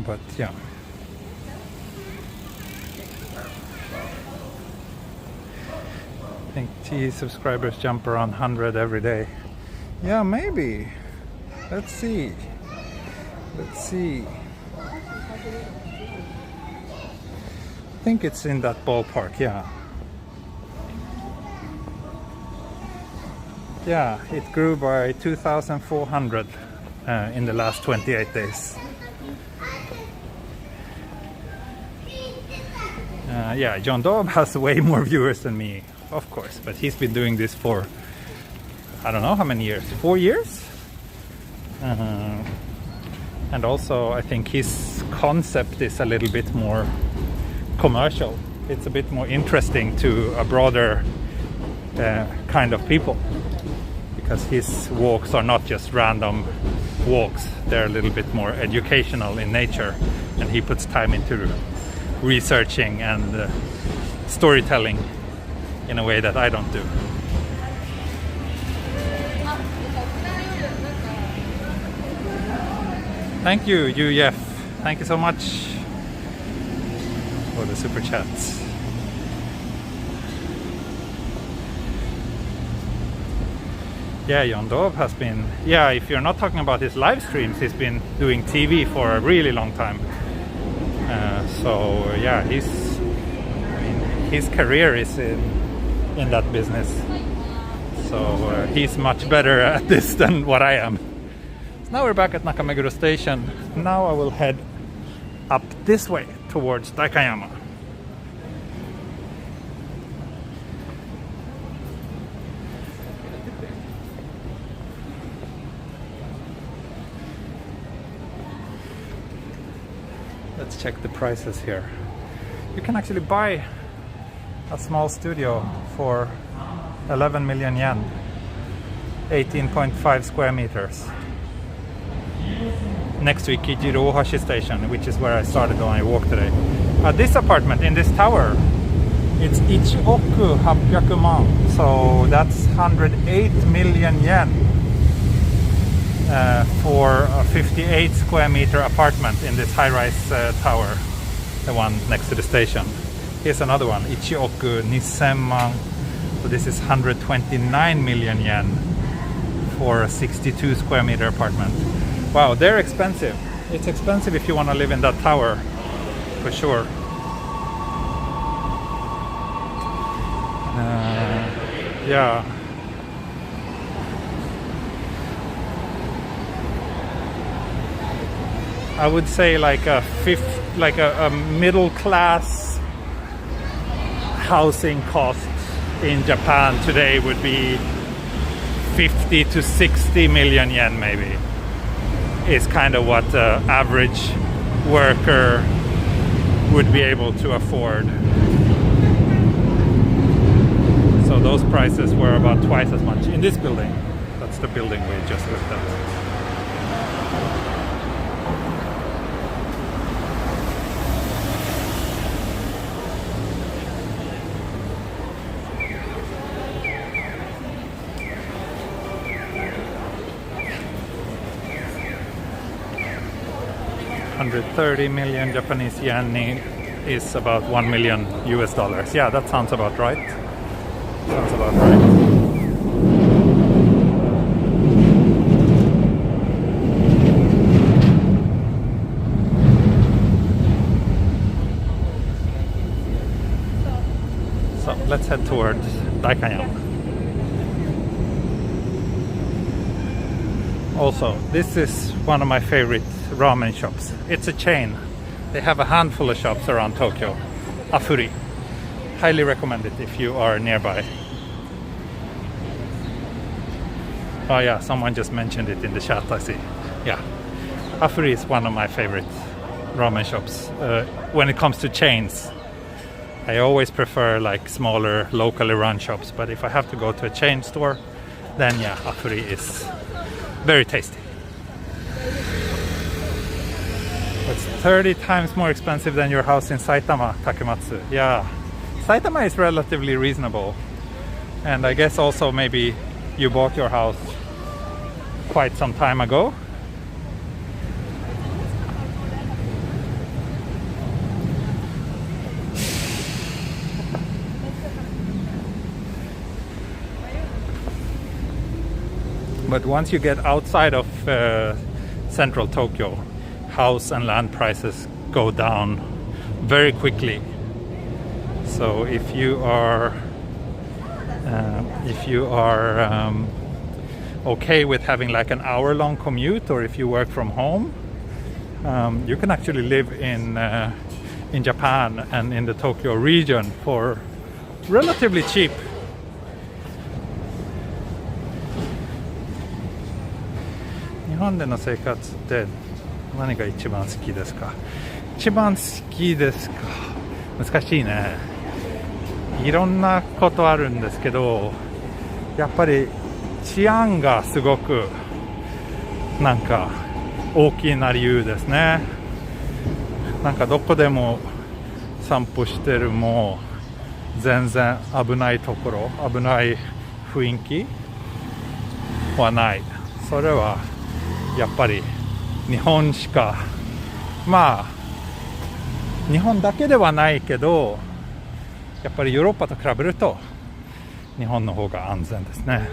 But yeah. I think T subscribers jump around 100 every day. Yeah, maybe. Let's see. I think it's in that ballpark, yeah. Yeah, it grew by 2,400 in the last 28 days. Yeah, John Daub has way more viewers than me, of course, but he's been doing this for, I don't know how many years, 4 years? And also I think his concept is a little bit more commercial. It's a bit more interesting to a broader kind of people, because his walks are not just random walks, they're a little bit more educational in nature, and he puts time into researching and storytelling in a way that I don't do. Thank you, Jeff. Thank you so much for the super chats. Yeah, John Dove has been, if you're not talking about his live streams, he's been doing TV for a really long time. So yeah, his career is in that business. So he's much better at this than what I am. So now we're back at Meguro station. Now I will head up this way towards Daikanyama. Let's check the prices here. You can actually buy a small studio for 11 million yen, 18.5 square meters, next to Ikejiro Ohashi station, which is where I started on my walk today. This apartment in this tower, it's Ichioku 800 man, so that's 108 million yen for a 58 square meter apartment in this high-rise tower, the one next to the station. Here's another one, Ichioku 2000 man, so this is 129 million yen for a 62 square meter apartment. Wow, they're expensive. It's expensive if you want to live in that tower, for sure. Yeah. I would say like a middle class housing cost in Japan today would be 50 to 60 million yen maybe. Is kind of what the average worker would be able to afford. So those prices were about twice as much in this building. That's the building we just looked at. $130 million Japanese yen is about $1 million US dollars. Yeah, that sounds about right. Sounds about right. So let's head towards Daikanyama. Also, this is one of my favorite ramen shops. It's a chain. They have a handful of shops around Tokyo. Afuri. Highly recommend it if you are nearby. Oh yeah, someone just mentioned it in the chat, I see. Yeah. Afuri is one of my favorite ramen shops. When it comes to chains, I always prefer like smaller, locally run shops. But if I have to go to a chain store, then yeah, Afuri is very tasty. It's 30 times more expensive than your house in Saitama, Takematsu. Yeah, Saitama is relatively reasonable. And I guess also maybe you bought your house quite some time ago. But once you get outside of central Tokyo, house and land prices go down very quickly. So if you are okay with having like an hour-long commute, or if you work from home, you can actually live in Japan and in the Tokyo region for relatively cheap. 何が一番好きですか？一番好きですか？難しいね。いろんなことあるんですけど、やっぱり治安がすごくなんか大きな理由ですね。なんかどこでも散歩してるも全然危ないところ、危ない雰囲気はない。それはやっぱり日本しか、まあ日本だけではないけど、やっぱりヨーロッパと比べると日本の方が安全ですね。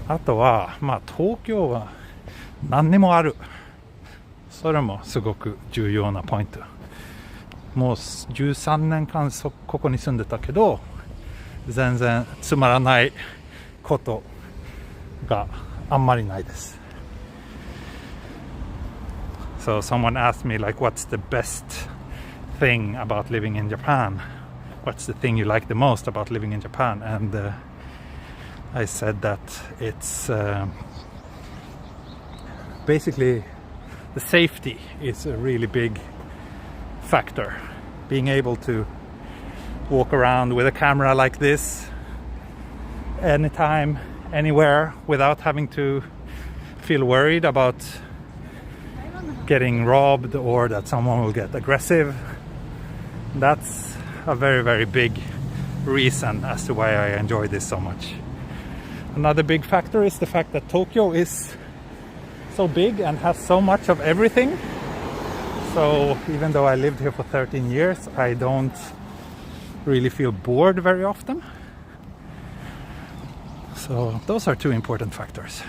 あとはまあ東京は何にもある。それもすごく重要なポイント。もう13年間ここに住んでたけど、全然つまらないことがあんまりないです。So someone asked me like, what's the best thing about living in Japan? What's the thing you like the most about living in Japan? And I said that it's basically the safety is a really big factor. Being able to walk around with a camera like this anytime, anywhere, without having to feel worried about getting robbed or that someone will get aggressive. That's a very, very big reason as to why I enjoy this so much. Another big factor is the fact that Tokyo is so big and has so much of everything. So even though I lived here for 13 years, I don't really feel bored very often. So those are two important factors.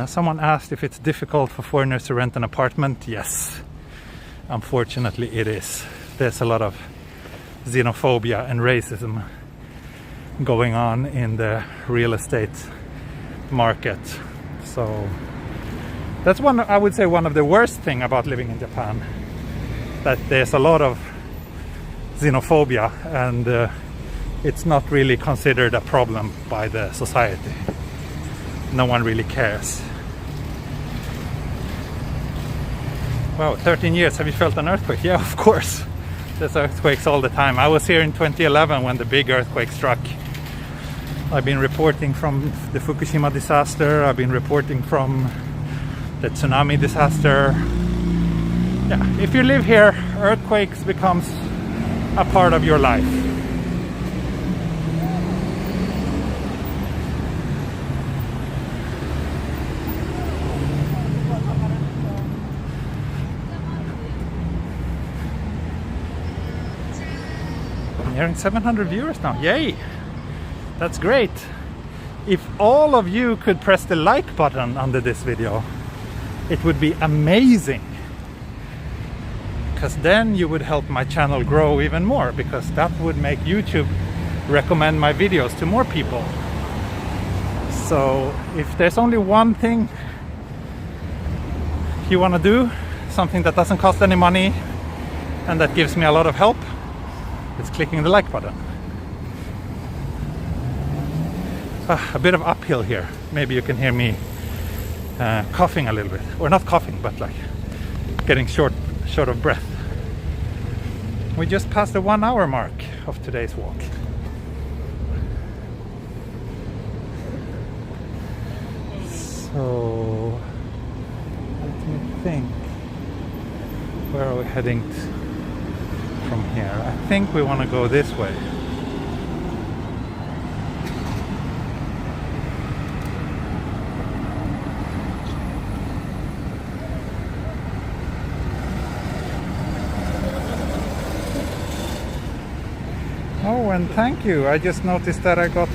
Someone asked if it's difficult for foreigners to rent an apartment. Yes, unfortunately it is. There's a lot of xenophobia and racism going on in the real estate market. So that's one, I would say, one of the worst thing about living in Japan, that there's a lot of xenophobia and it's not really considered a problem by the society. No one really cares. Wow, 13 years, have you felt an earthquake? Yeah, of course. There's earthquakes all the time. I was here in 2011 when the big earthquake struck. I've been reporting from the Fukushima disaster. I've been reporting from the tsunami disaster. Yeah, if you live here, earthquakes becomes a part of your life. Nearing 700 viewers now. Yay! That's great. If all of you could press the like button under this video, it would be amazing. Because then you would help my channel grow even more, because that would make YouTube recommend my videos to more people. So if there's only one thing you want to do, something that doesn't cost any money and that gives me a lot of help, it's clicking the like button. A bit of uphill here. Maybe you can hear me coughing a little bit, or not coughing, but like getting short of breath. We just passed the 1 hour mark of today's walk. So let me think. Where are we heading from here? I think we want to go this way. Oh, and thank you. I just noticed that I got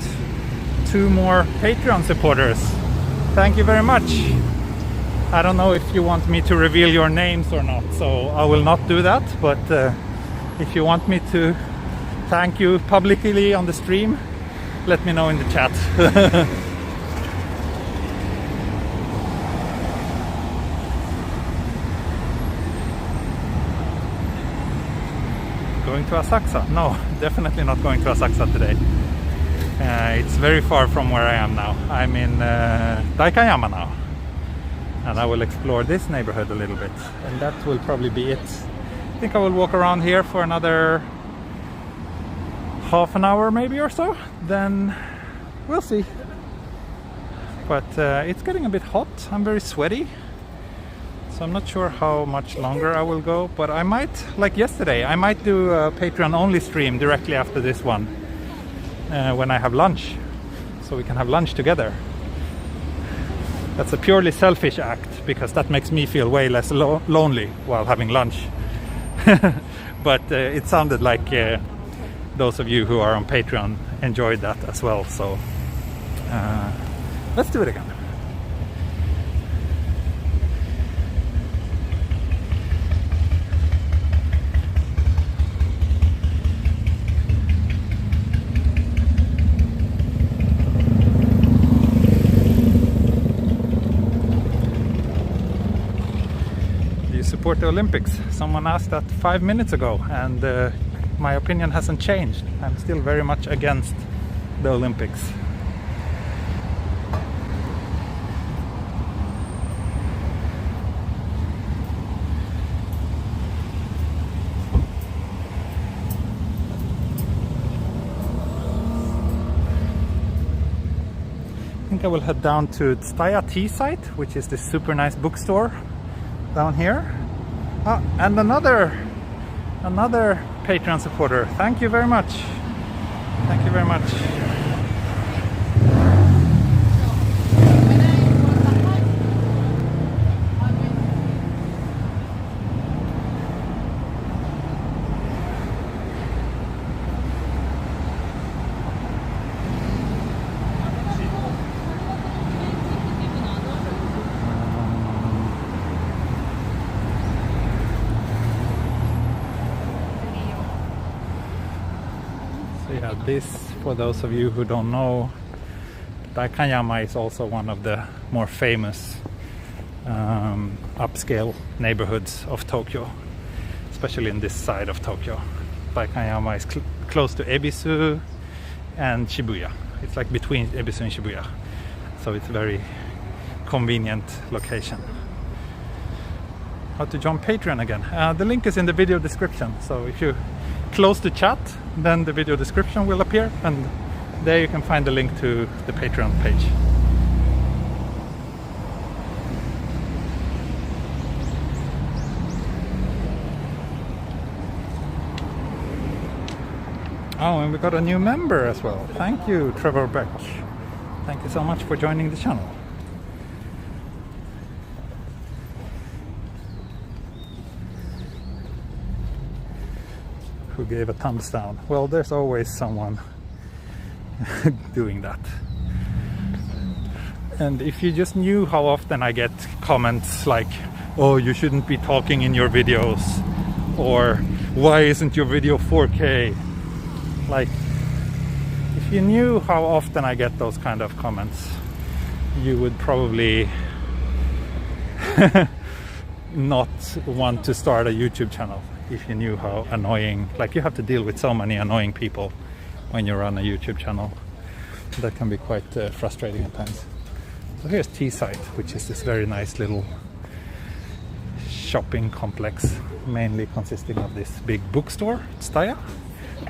2 more Patreon supporters. Thank you very much. I don't know if you want me to reveal your names or not, so I will not do that. But if you want me to thank you publicly on the stream, let me know in the chat. Going to Asakusa? No, definitely not going to Asakusa today. It's very far from where I am now. I'm in Daikanyama now. and I will explore this neighborhood a little bit, and that will probably be it. I think I will walk around here for another half an hour maybe or so, then we'll see. But it's getting a bit hot. I'm very sweaty, so I'm not sure how much longer I will go, but I might, like yesterday, I might do a Patreon only stream directly after this one when I have lunch, so we can have lunch together. That's a purely selfish act, because that makes me feel way less lonely while having lunch. But it sounded like those of you who are on Patreon enjoyed that as well, so let's do it again. Support the Olympics? Someone asked that 5 minutes ago, and my opinion hasn't changed. I'm still very much against the Olympics. I think I will head down to Tsutaya Tea Site, which is this super nice bookstore down here. And another Patreon supporter. Thank you very much. Thank you very much. This, for those of you who don't know, Daikanyama is also one of the more famous upscale neighborhoods of Tokyo, especially in this side of Tokyo. Daikanyama is close to Ebisu and Shibuya. It's like between Ebisu and Shibuya, so it's a very convenient location. How to join Patreon again? The link is in the video description, so if you close the chat, then the video description will appear, and there you can find the link to the Patreon page. Oh, and we got a new member as well. Thank you, Trevor Beck. Thank you so much for joining the channel. Who gave a thumbs down? Well, there's always someone doing that. And if you just knew how often I get comments like, oh, you shouldn't be talking in your videos, or why isn't your video 4K? Like, if you knew how often I get those kind of comments, you would probably not want to start a YouTube channel. If you knew how annoying, like, you have to deal with so many annoying people when you run a YouTube channel. That can be quite frustrating at times. So here's Tea Site, which is this very nice little shopping complex, mainly consisting of this big bookstore, Tsutaya,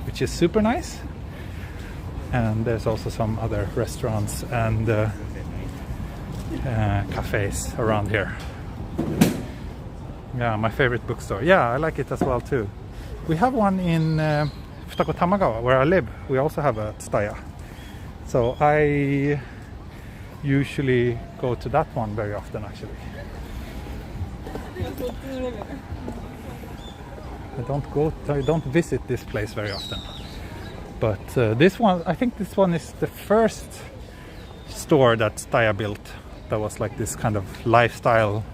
which is super nice. And there's also some other restaurants and cafes around here. Yeah, my favorite bookstore. Yeah, I like it as well too. We have one in Futako Tamagawa, where I live. We also have a Tsutaya. So I usually go to that one very often, actually. I don't visit this place very often. But this one, I think this one is the first store that Tsutaya built that was like this kind of lifestyle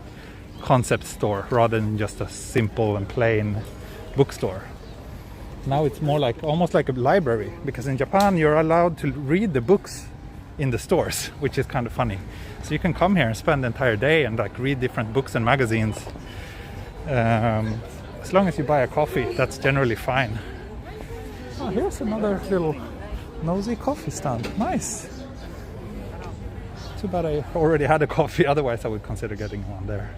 concept store rather than just a simple and plain bookstore. Now it's more like almost like a library, because in Japan you're allowed to read the books in the stores, which is kind of funny. So you can come here and spend the entire day and like read different books and magazines. As long as you buy a coffee, that's generally fine. Oh, here's another little nosy coffee stand. Nice. Too bad I already had a coffee, otherwise I would consider getting one there.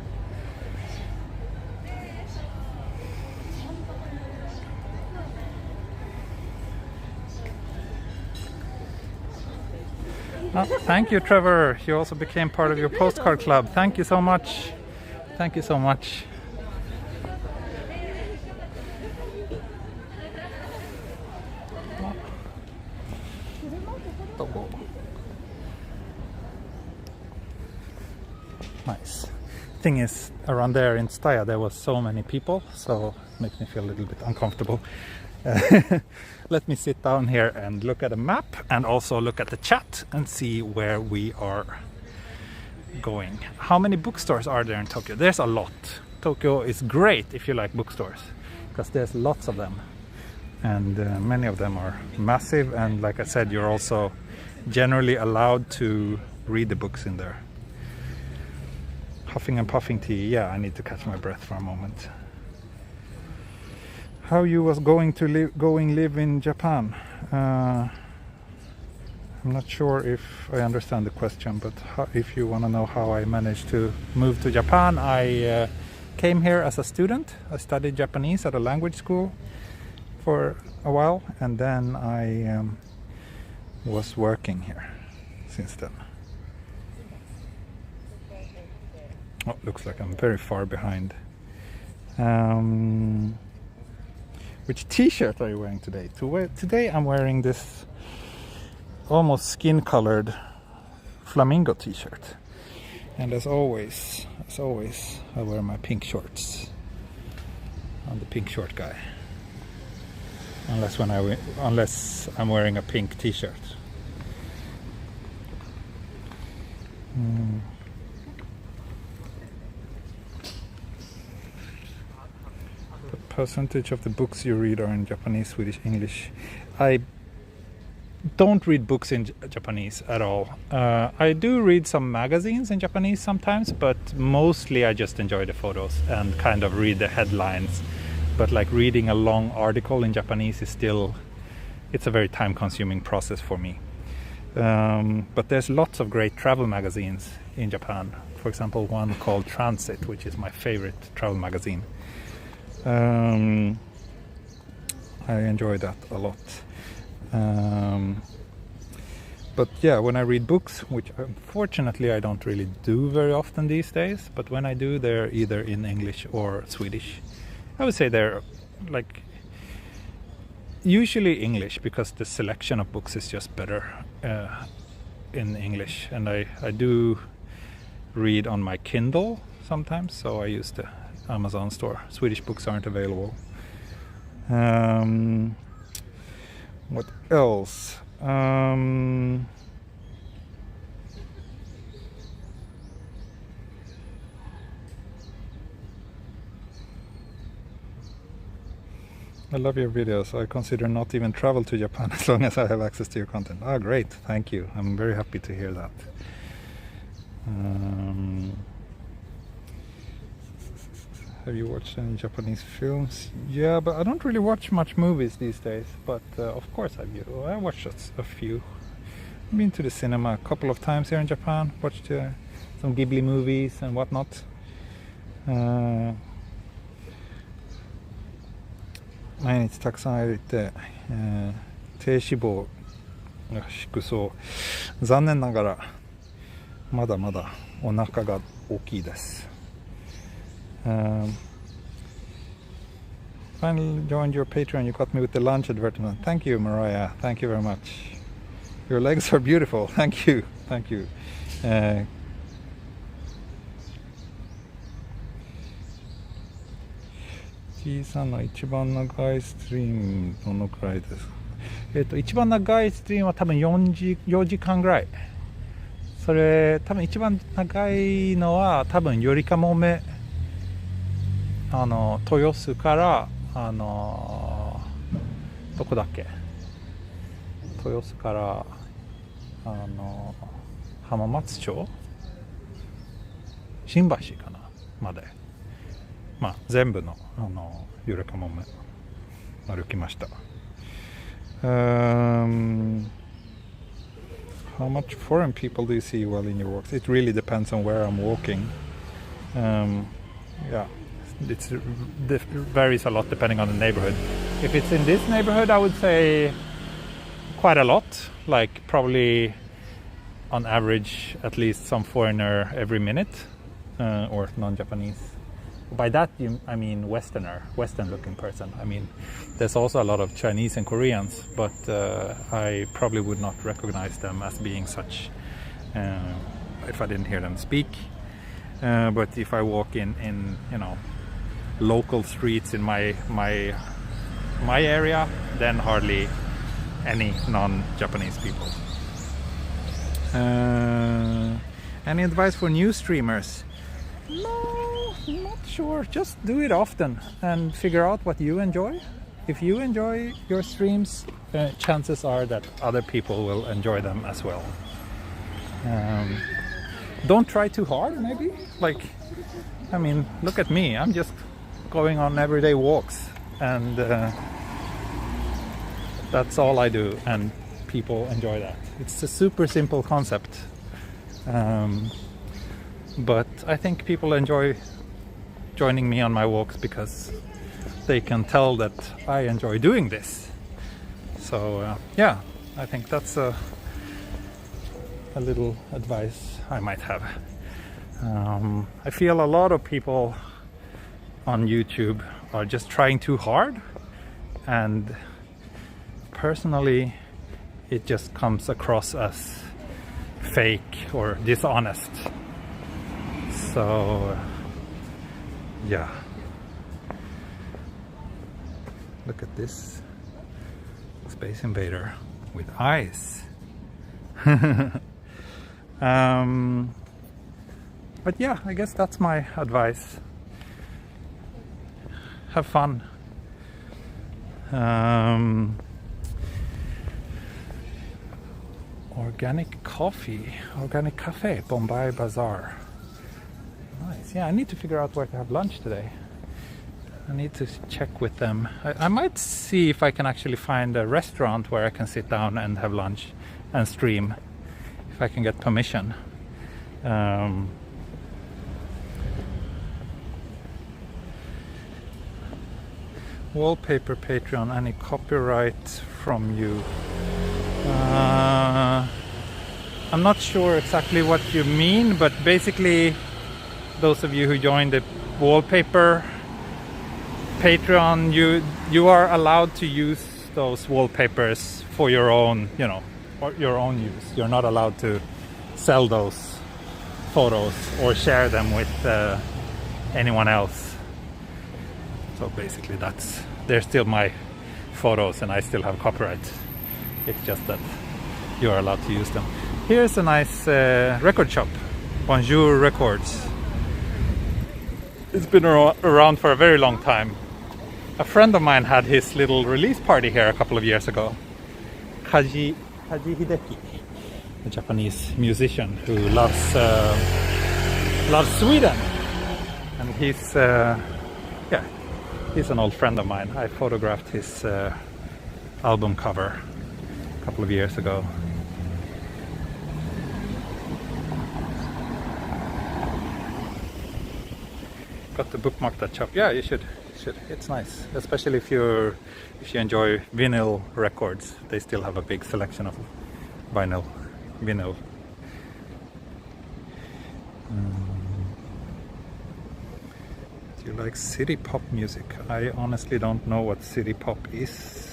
Oh, thank you, Trevor. You also became part of your postcard club. Thank you so much. Thank you so much. Nice. Thing is, around there in Staya there was so many people, so it makes me feel a little bit uncomfortable. Let me sit down here and look at a map and also look at the chat and see where we are going. How many bookstores are there in Tokyo? There's a lot. Tokyo is great if you like bookstores, because there's lots of them, and many of them are massive, and like I said, you're also generally allowed to read the books in there. Huffing and puffing tea. Yeah, I need to catch my breath for a moment. How you was going to live in Japan? I'm not sure if I understand the question, but if you want to know how I managed to move to Japan, I came here as a student. I studied Japanese at a language school for a while, and then I was working here since then. Oh, looks like I'm very far behind. Which t-shirt are you wearing today? Today I'm wearing this almost skin-colored flamingo t-shirt. And as always, I wear my pink shorts. I'm the pink short guy. Unless I'm wearing a pink t-shirt. Percentage of the books you read are in Japanese, Swedish, English. I don't read books in Japanese at all. I do read some magazines in Japanese sometimes, but mostly I just enjoy the photos and kind of read the headlines. But like reading a long article in Japanese is still, it's a very time-consuming process for me. But there's lots of great travel magazines in Japan. For example, one called Transit, which is my favorite travel magazine. I enjoy that a lot. But yeah, when I read books, which unfortunately I don't really do very often these days, but when I do, they're either in English or Swedish. I would say they're like usually English, because the selection of books is just better in English, and I do read on my Kindle sometimes, so I use the Amazon store. Swedish books aren't available. What else? I love your videos. I consider not even travel to Japan as long as I have access to your content. Ah, great. Thank you. I'm very happy to hear that. Have you watched any Japanese films? Yeah, but I don't really watch much movies these days. But of course I do. I watched a few. I've been to the cinema a couple of times here in Japan. Watched some Ghibli movies and whatnot. 毎日たくさん歩いて、低脂肪が低そう。残念ながらまだまだお腹が大きいです。Finally joined your Patreon. You got me with the lunch advertisement. Thank you, Mariah. Thank you very much. Your legs are beautiful. Thank you. Thank you. 小さな一番長いストリームどのくらいですか？一番長いストリームは多分4時間ぐらい。それ多分一番長いのは多分よりかもめ豊洲からどこだっけ、豊洲から浜松町新橋かなまで、まあ全部のゆるかもめ歩きました。How How much foreign people do you see while in your walks? It really depends on where I'm walking. Yeah, it varies a lot depending on the neighborhood. If it's in this neighborhood, I would say quite a lot. Like probably on average at least some foreigner every minute, or non-Japanese. By that I mean Western-looking person. I mean, there's also a lot of Chinese and Koreans, but I probably would not recognize them as being such if I didn't hear them speak. But if I walk in you know, local streets in my area, then hardly any non-Japanese people. Any advice for new streamers? No, not sure. Just do it often and figure out what you enjoy. If you enjoy your streams, chances are that other people will enjoy them as well. Don't try too hard, maybe. Like, I mean, look at me. I'm just going on everyday walks, and that's all I do, and people enjoy that. It's a super simple concept. But I think people enjoy joining me on my walks because they can tell that I enjoy doing this. So yeah, I think that's a little advice I might have. I feel a lot of people on YouTube are just trying too hard, and personally it just comes across as fake or dishonest. So yeah, look at this Space Invader with eyes. But yeah, I guess that's my advice. Have fun. Organic coffee, organic cafe, Bombay Bazaar. Nice. Yeah, I need to figure out where to have lunch today. I need to check with them. I might see if I can actually find a restaurant where I can sit down and have lunch and stream, if I can get permission. Wallpaper Patreon, any copyright from you? I'm not sure exactly what you mean, but basically those of you who joined the wallpaper Patreon, you are allowed to use those wallpapers for your own, you know, or your own use. You're not allowed to sell those photos or share them with anyone else. So basically they're still my photos and I still have copyright. It's just that you are allowed to use them. Here's a nice record shop, Bonjour Records. It's been around for a very long time. A friend of mine had his little release party here a couple of years ago. Kaji Hideki, a Japanese musician who loves Sweden, and he's an old friend of mine. I photographed his album cover a couple of years ago. Got to bookmark that shop. Yeah, you should. It's nice, especially if you enjoy vinyl records. They still have a big selection of vinyl. Do you like city pop music? I honestly don't know what city pop is.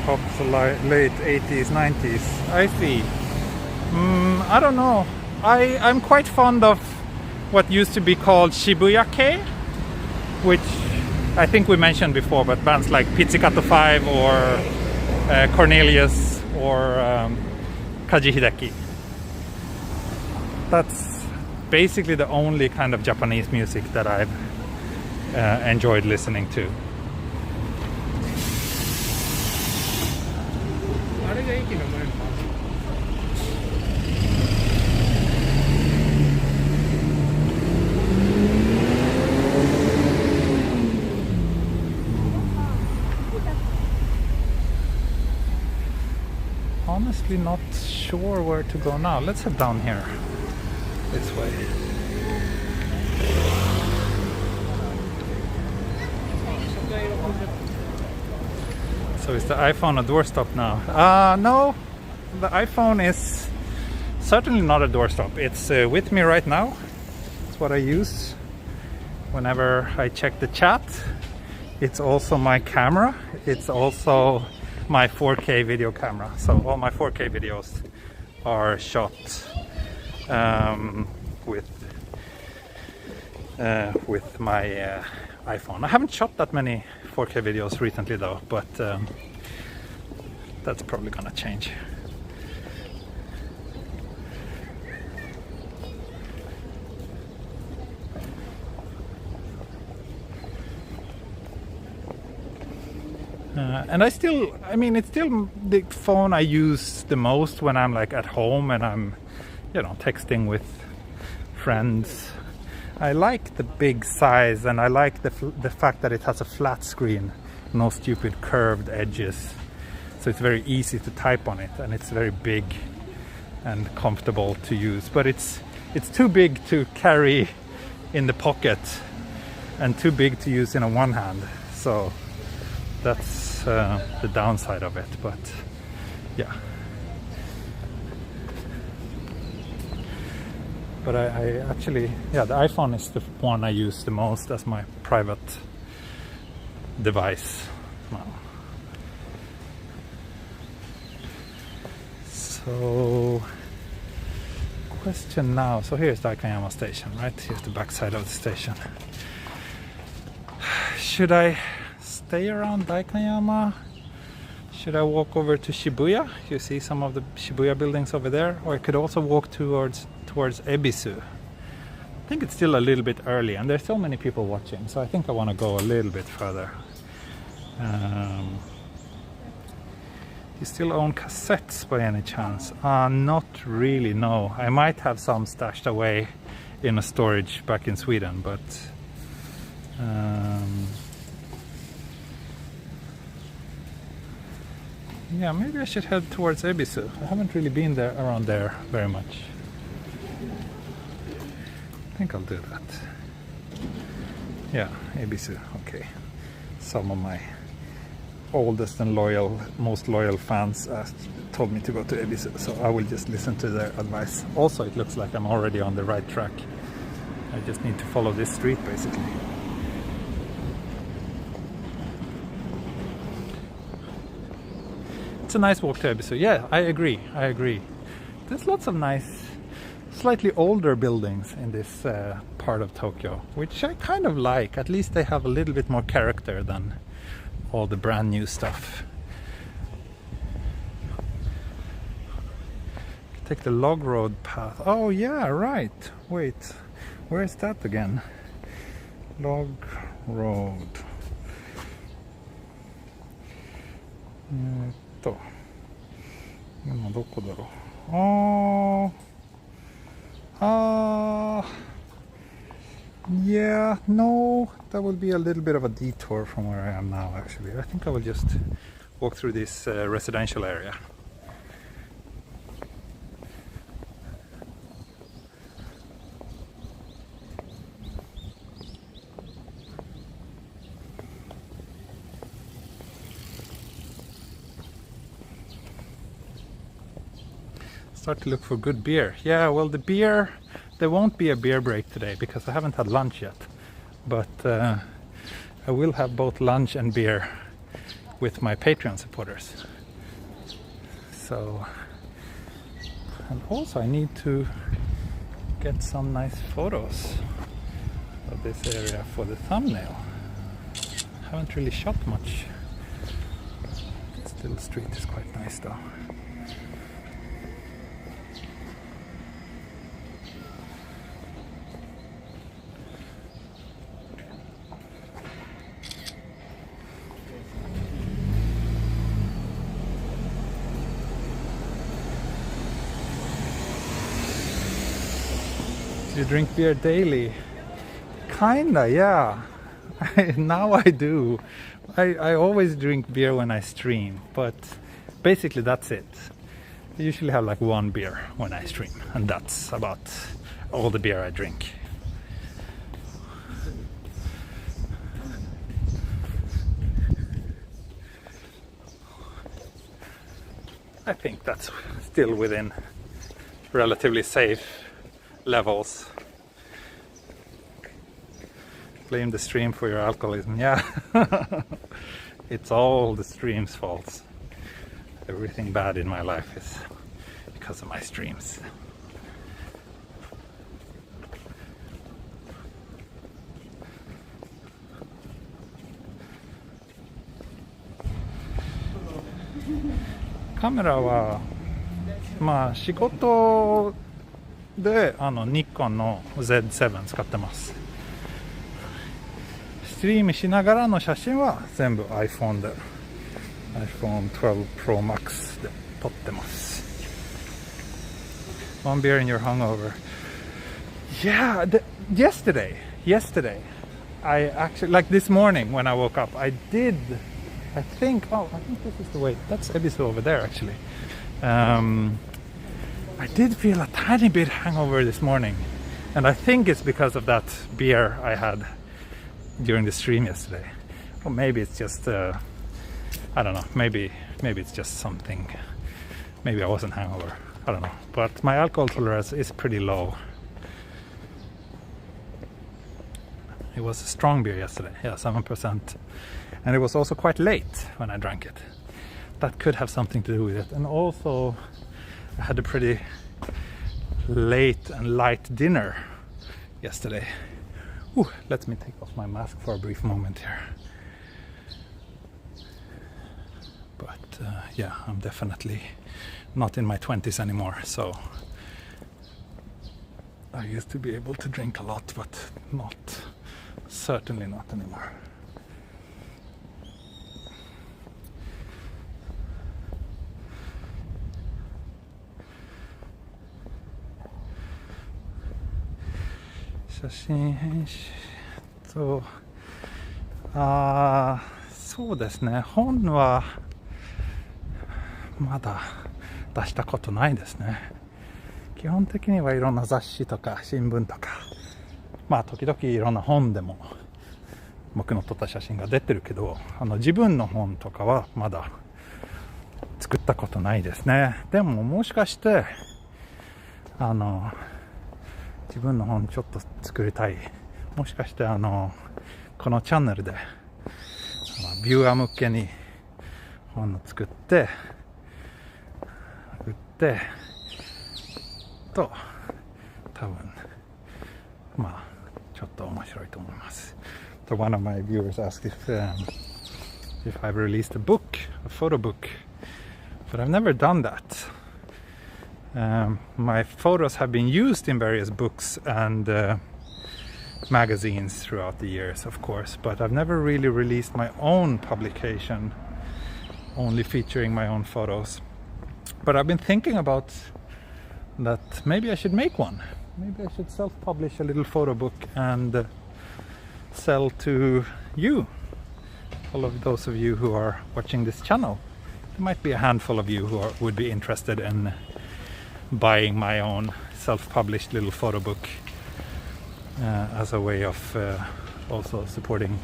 Pop, late 80s, 90s. I see. I don't know. I'm quite fond of what used to be called Shibuya-kei, which I think we mentioned before, but bands like Pizzicato 5 or Cornelius or Kaji Hideki. that's basically the only kind of Japanese music that I've enjoyed listening to. Honestly not sure where to go now. Let's head down here this way. So is the iPhone a doorstop now? No, the iPhone is certainly not a doorstop. It's with me right now. It's what I use whenever I check the chat. It's also my camera. It's also my 4K video camera. So all my 4K videos are shot with my iPhone. I haven't shot that many 4K videos recently though, but that's probably gonna change. And it's still the phone I use the most when I'm like at home and I'm, texting with friends. I like the big size, and I like the fact that it has a flat screen, no stupid curved edges. So it's very easy to type on it, and it's very big and comfortable to use. But it's too big to carry in the pocket and too big to use in a one hand. So that's the downside of it, but yeah. But I actually, the iPhone is the one I use the most as my private device now. So, question now. So here's Daikanyama station, right? Here's the backside of the station. Should I stay around Daikanyama? Should I walk over to Shibuya? You see some of the Shibuya buildings over there? Or I could also walk towards Ebisu. I think it's still a little bit early and there's so many people watching, so I think I want to go a little bit further. You still own cassettes by any chance? Not really, no. I might have some stashed away in a storage back in Sweden, but yeah, maybe I should head towards Ebisu. I haven't really been there around there very much. I think I'll do that. Yeah, Ebisu, okay. Some of my oldest and most loyal fans told me to go to Ebisu, so I will just listen to their advice. Also, it looks like I'm already on the right track. I just need to follow this street, basically. It's a nice walk to Ebisu. Yeah, I agree. There's lots of nice, slightly older buildings in this part of Tokyo, which I kind of like. At least they have a little bit more character than all the brand new stuff. Take the log road path. Oh yeah, right. Wait, where is that again? Log road. Yeah, no, that will be a little bit of a detour from where I am now, actually. I think I will just walk through this residential area. Start to look for good beer. Yeah, well, the beer, there won't be a beer break today because I haven't had lunch yet. But I will have both lunch and beer with my Patreon supporters. So, and also I need to get some nice photos of this area for the thumbnail. Haven't really shot much. Still, the street is quite nice though. You drink beer daily? Kinda, yeah. Now I do. I always drink beer when I stream, but basically that's it. I usually have like one beer when I stream, and that's about all the beer I drink. I think that's still within relatively safe levels. Blame the stream for your alcoholism. Yeah, it's all the stream's fault. Everything bad in my life is because of my streams. Camera はまあ仕事でニコンの Z7 使ってます。ストリームしながらの写真は全部 iPhone で iPhone 12 Pro Max で撮ってます。One beer in your hangover. Yeah, yesterday I actually, like this morning when I woke up, I think this is the way. That's Ebisu over there actually. I did feel a tiny bit hangover this morning, and I think it's because of that beer I had during the stream yesterday. Or maybe it's just I don't know, maybe it's just something. Maybe I wasn't hangover, I don't know, but my alcohol tolerance is pretty low. It was a strong beer yesterday, yeah, 7%, and it was also quite late when I drank it. That could have something to do with it. And also I had a pretty late and light dinner yesterday. Ooh, let me take off my mask for a brief moment here. But yeah, I'm definitely not in my 20s anymore, so I used to be able to drink a lot, but certainly not anymore. So, そうですね。本はまだ出したことないですね。基本的にはいろんな雑誌とか新聞とか、まあ時々いろんな本でも僕の撮った写真が出てるけど、自分の本とかはまだ作ったことないですね。でももしかして自分の本ちょっと作りたい。もしかしてこのチャンネルでビューアー向けに本を作って売ってと多分まあちょっと面白いと思います。So one of my viewers asked if I've released a book, a photo book, but I've never done that. My photos have been used in various books and magazines throughout the years, of course, but I've never really released my own publication, only featuring my own photos. But I've been thinking about that maybe I should make one. Maybe I should self-publish a little photo book and sell to you, all of those of you who are watching this channel. There might be a handful of you who would be interested in buying my own self-published little photo book as a way of also supporting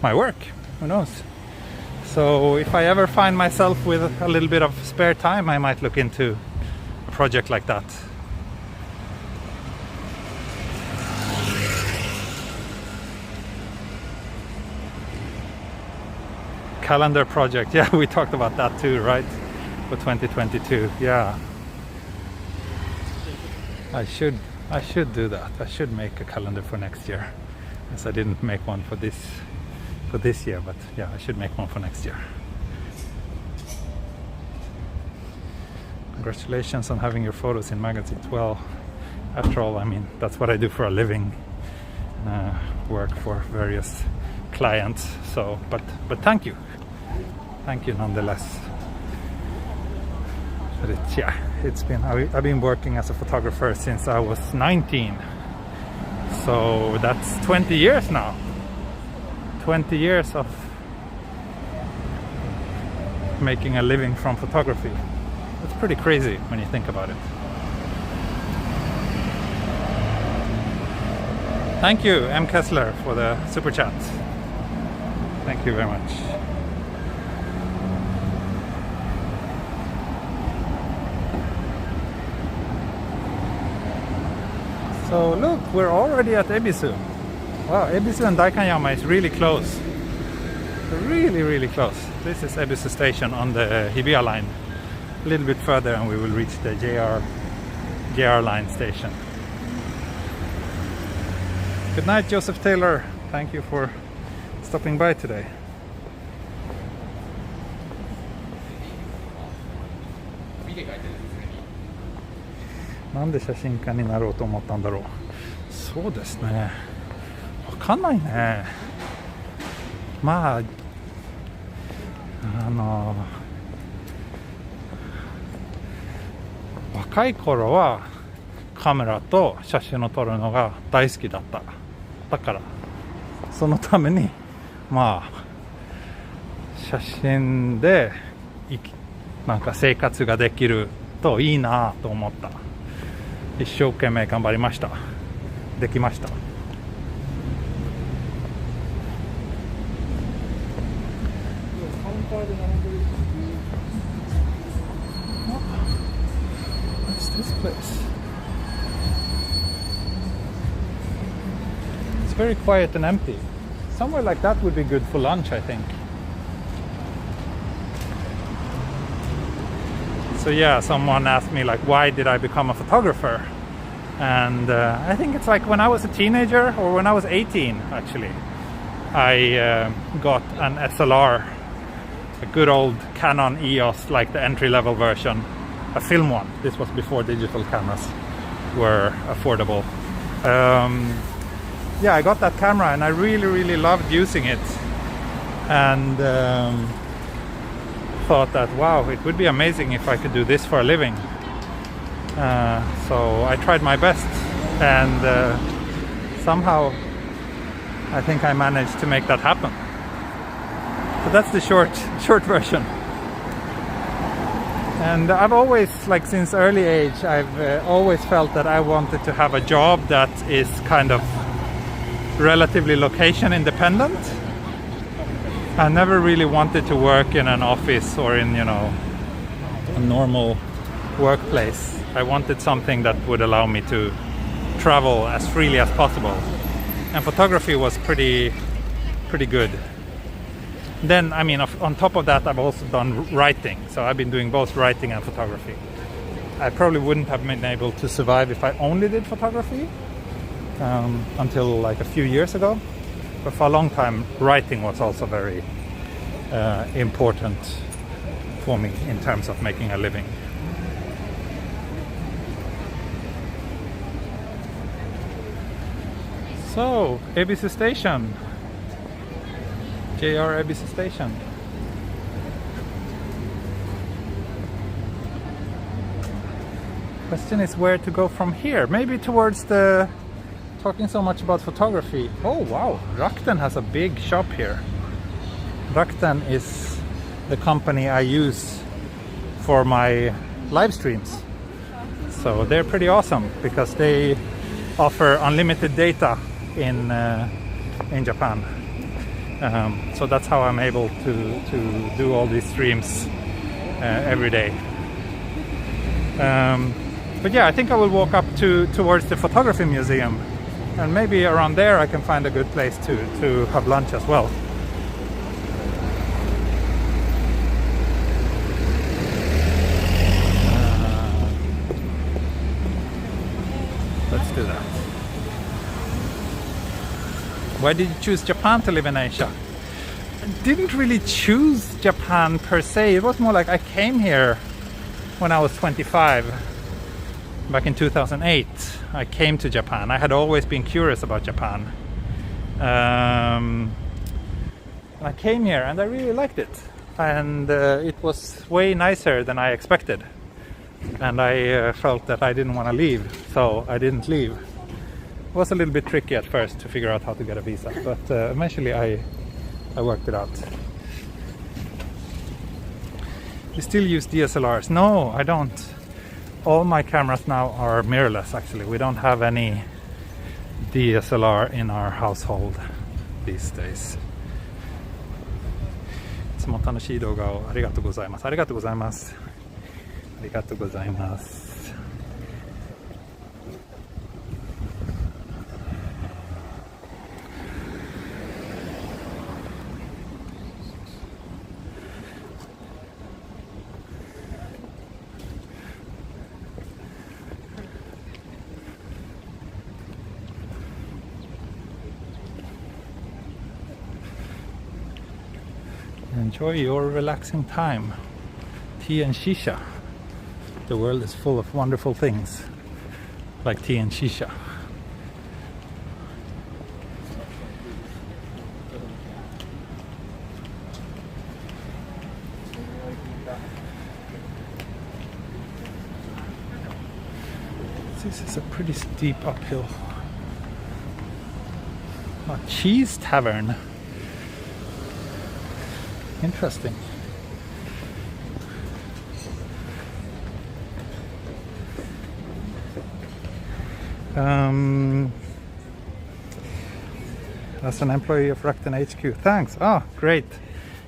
my work. Who knows? So if I ever find myself with a little bit of spare time, I might look into a project like that. Calendar project, yeah, we talked about that too, right? For 2022, yeah. I should do that. I should make a calendar for next year, as I didn't make one for this year, but yeah, I should make one for next year. Congratulations on having your photos in magazines. Well, after all, I mean, that's what I do for a living. Work for various clients. So, but thank you nonetheless. But it's, yeah, I've been working as a photographer since I was 19. So that's 20 years now. 20 years of making a living from photography. It's pretty crazy when you think about it. Thank you, M. Kessler, for the super chat. Thank you very much. So look, we're already at Ebisu. Wow, Ebisu and Daikanyama is really close. Really close. This is Ebisu station on the Hibiya line. A little bit further and we will reach the JR line station. Good night, Joseph Taylor. Thank you for stopping by today.なんで写真家になろうと思ったんだろう。そうですね。わかんないね。まあ若い頃はカメラと写真を撮るのが大好きだった。だからそのためにまあ写真でなんか生活ができるといいなと思った。一生懸命頑張りました。できました。What's this place? It's very quiet and empty. Somewhere like that would be good for lunch, I think. So yeah, someone asked me like, why did I become a photographer? And I think it's like when I was a teenager, or when I was 18 actually, I got an SLR, a good old Canon EOS, like the entry-level version, a film one. This was before digital cameras were affordable. Yeah, I got that camera and I really loved using it, and thought that wow, it would be amazing if I could do this for a living. So I tried my best, and somehow I think I managed to make that happen. So that's the short version. And I've always, like since early age, I've always felt that I wanted to have a job that is kind of relatively location independent. I never really wanted to work in an office or in, you know, a normal workplace. I wanted something that would allow me to travel as freely as possible. And photography was pretty good. Then, I mean, on top of that, I've also done writing. So I've been doing both writing and photography. I probably wouldn't have been able to survive if I only did photography until like a few years ago. But for a long time, writing was also very important for me in terms of making a living. So, Ebisu Station. JR Ebisu Station. Question is where to go from here. Maybe towards the... Talking so much about photography. Oh wow, Rakuten has a big shop here. Rakuten is the company I use for my live streams. So they're pretty awesome because they offer unlimited data in Japan. So that's how I'm able to do all these streams every day. But yeah, I think I will walk up towards the photography museum. And maybe around there I can find a good place to have lunch as well. Let's do that. Why did you choose Japan to live in Asia? I didn't really choose Japan per se. It was more like I came here when I was 25. Back in 2008, I came to Japan. I had always been curious about Japan. I came here and I really liked it. And it was way nicer than I expected. and I felt that I didn't want to leave, so I didn't leave. It was a little bit tricky at first to figure out how to get a visa, but eventually I worked it out. You still use DSLRs? No, I don't. All my cameras now are mirrorless, actually. We don't have any DSLR in our household these days. いつも楽しい動画をありがとうございます。ありがとうございます。ありがとうございます。Enjoy your relaxing time. Tea and shisha. The world is full of wonderful things like tea and shisha. This is a pretty steep uphill. A cheese tavern. Interesting. As an employee of Rakuten HQ, thanks. Oh, great.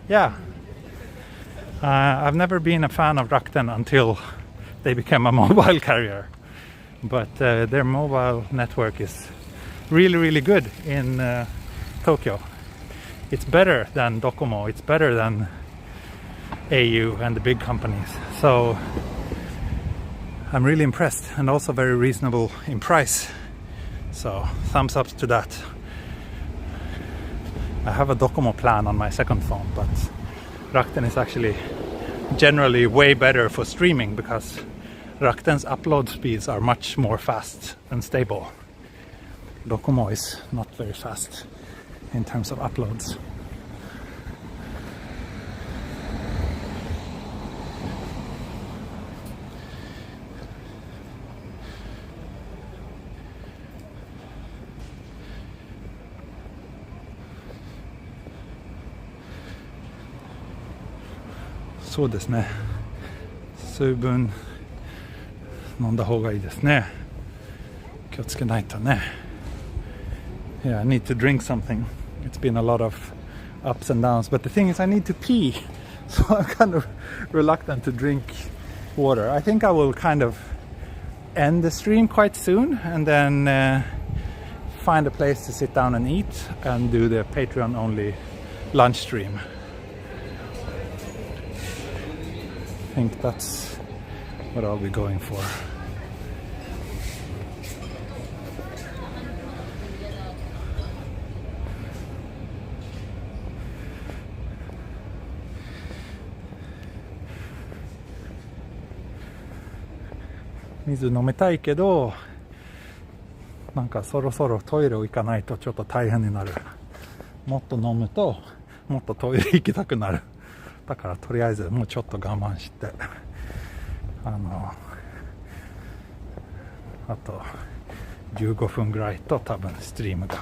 Yeah. I've never been a fan of Rakuten until they became a mobile carrier. But their mobile network is really, really good in Tokyo. It's better than Docomo, it's better than au and the big companies. So I'm really impressed, and also very reasonable in price. So thumbs up to that. I have a Docomo plan on my second phone, but Rakuten is actually generally way better for streaming because Rakuten's upload speeds are much more fast and stable. Docomo is not very fast in terms of uploads. So ですね。水分飲んだ方がいいですね。気をつけないとね。Yeah, I need to drink something. It's been a lot of ups and downs, but the thing is I need to pee, so I'm kind of reluctant to drink water. I think I will kind of end the stream quite soon and then find a place to sit down and eat and do the Patreon only lunch stream. I think that's what I'll be going for. Mizu 飲みたいけど、なんかそろそろトイレを行かないとちょっと大変になる。もっと飲むともっとトイレ行きたくなる。だからとりあえずもうちょっと我慢して、あと15分ぐらいと多分ストリームが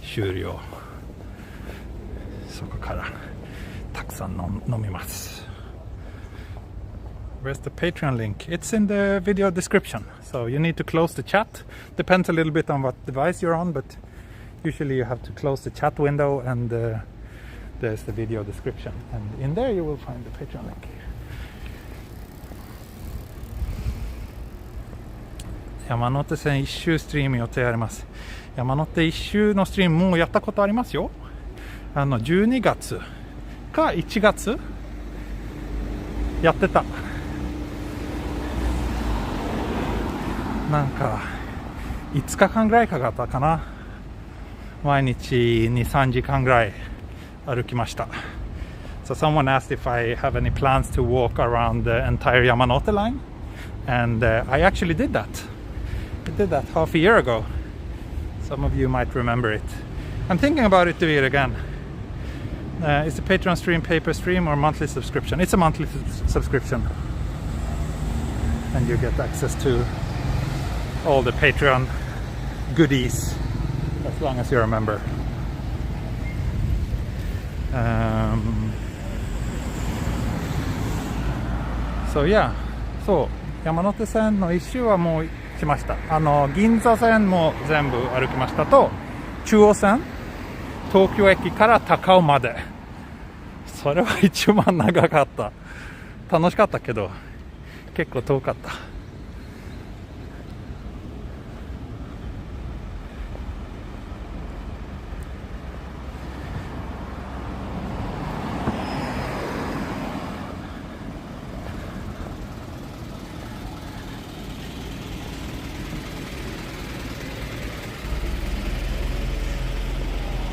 終了。そこからたくさん飲みます。Where's the Patreon link? It's in the video description. So you need to close the chat. Depends a little bit on what device you're on, but usually you have to close the chat window and there's the video description. And in there you will find the Patreon link. 山手線一周ストリーム予定あります。山手一周のストリームもやったことありますよ。12月か1月やってた。なんか5日間ぐらいかかったかな。毎日 2,3 時間ぐらい歩きました。So someone asked if I have any plans to walk around the entire Yamanote line, and I actually did that. I did that half a year ago. Some of you might remember it. I'm thinking about it, doing it again. Is the Patreon stream pay per stream or monthly subscription? It's a monthly subscription. and you get access to all the Patreon goodies as long as you're a member. So yeah, そう山手線の一周はもうしました。銀座線も全部歩きましたと、中央線東京駅から高尾まで。それは一番長かった。楽しかったけど結構遠かった。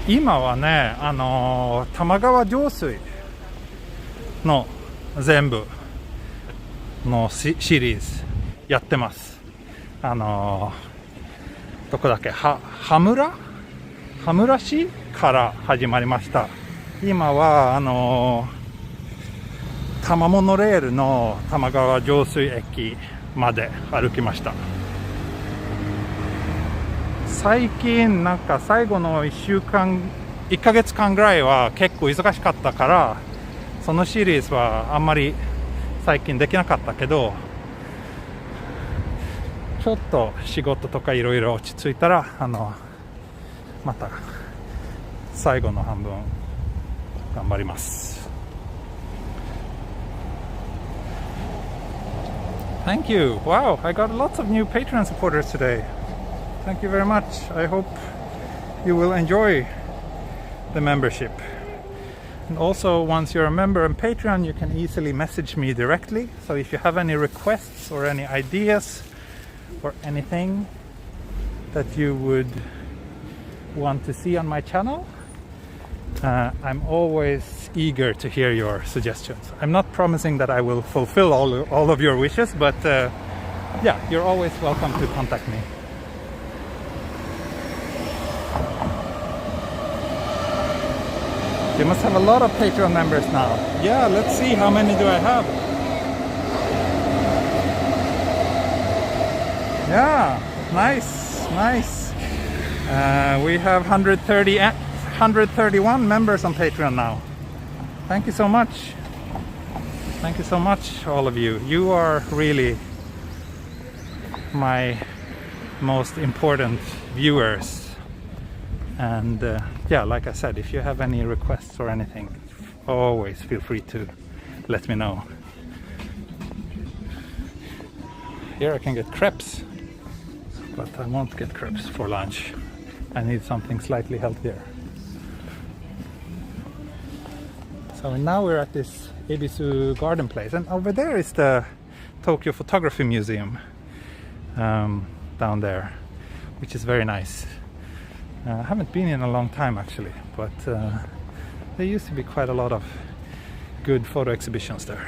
今はね、玉川上水の全部のシリーズやってます。どこだっけ、羽村市から始まりました。今は多摩モノレールの玉川上水駅まで歩きました。最近なんか最後の1ヶ月間ぐらいは結構忙しかったから、そのシリーズはあんまり最近できなかったけど、ちょっと仕事とかいろいろ落ち着いたらまた最後の半分頑張ります。 Thank you. Wow, I got lots of new Patreon supporters today. Thank you very much. I hope you will enjoy the membership. And also, once you're a member on Patreon, you can easily message me directly. So if you have any requests or any ideas or anything that you would want to see on my channel, I'm always eager to hear your suggestions. I'm not promising that I will fulfill all of your wishes, but yeah, you're always welcome to contact me. You must have a lot of Patreon members now. Yeah, let's see, how many do I have? Yeah, nice. We have 131 members on Patreon now. Thank you so much. Thank you so much, all of you. You are really my most important viewers. And yeah, like I said, if you have any requests or anything, always feel free to let me know. Here I can get crepes, but I won't get crepes for lunch. I need something slightly healthier. So now we're at this Ebisu garden place, and over there is the Tokyo Photography Museum down there, which is very nice. I haven't been in a long time actually, but there used to be quite a lot of good photo exhibitions there.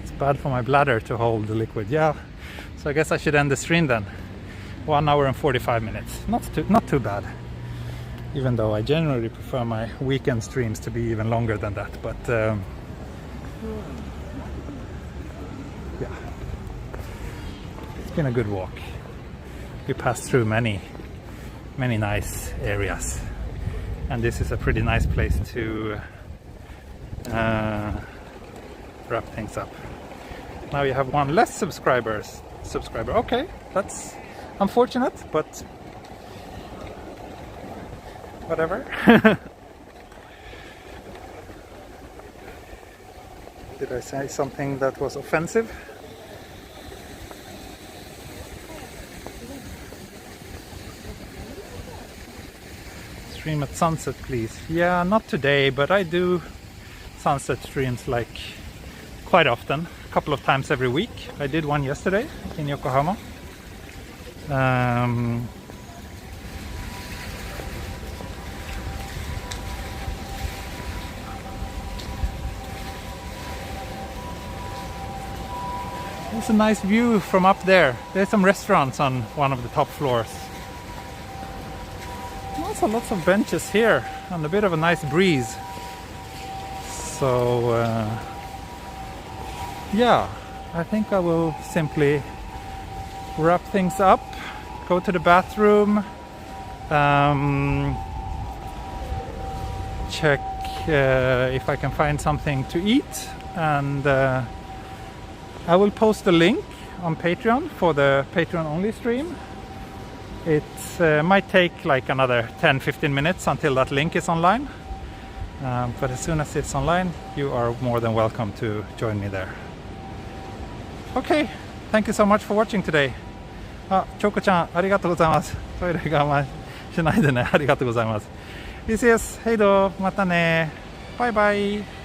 It's bad for my bladder to hold the liquid. Yeah, so I guess I should end the stream then. 1 hour and 45 minutes. Not too bad. Even though I generally prefer my weekend streams to be even longer than that, but yeah, it's been a good walk. We passed through many nice areas, and this is a pretty nice place to wrap things up. Now you have one less subscriber. Okay, that's unfortunate, but whatever. Did I say something that was offensive? Stream at sunset, please. Yeah, not today, but I do sunset streams like quite often, a couple of times every week. I did one yesterday in Yokohama. There's a nice view from up there. There's some restaurants on one of the top floors. Also lots of benches here and a bit of a nice breeze. So yeah, I think I will simply wrap things up, go to the bathroom, check if I can find something to eat, and I will post a link on Patreon for the Patreon only stream. It might take like another 10-15 minutes until that link is online, but as soon as it's online, you are more than welcome to join me there. Okay, thank you so much for watching today. あ、チョコちゃん、ありがとうございます。トイレ我慢しないでね。ありがとうございます。This is ヘイド、またね。バイバイ。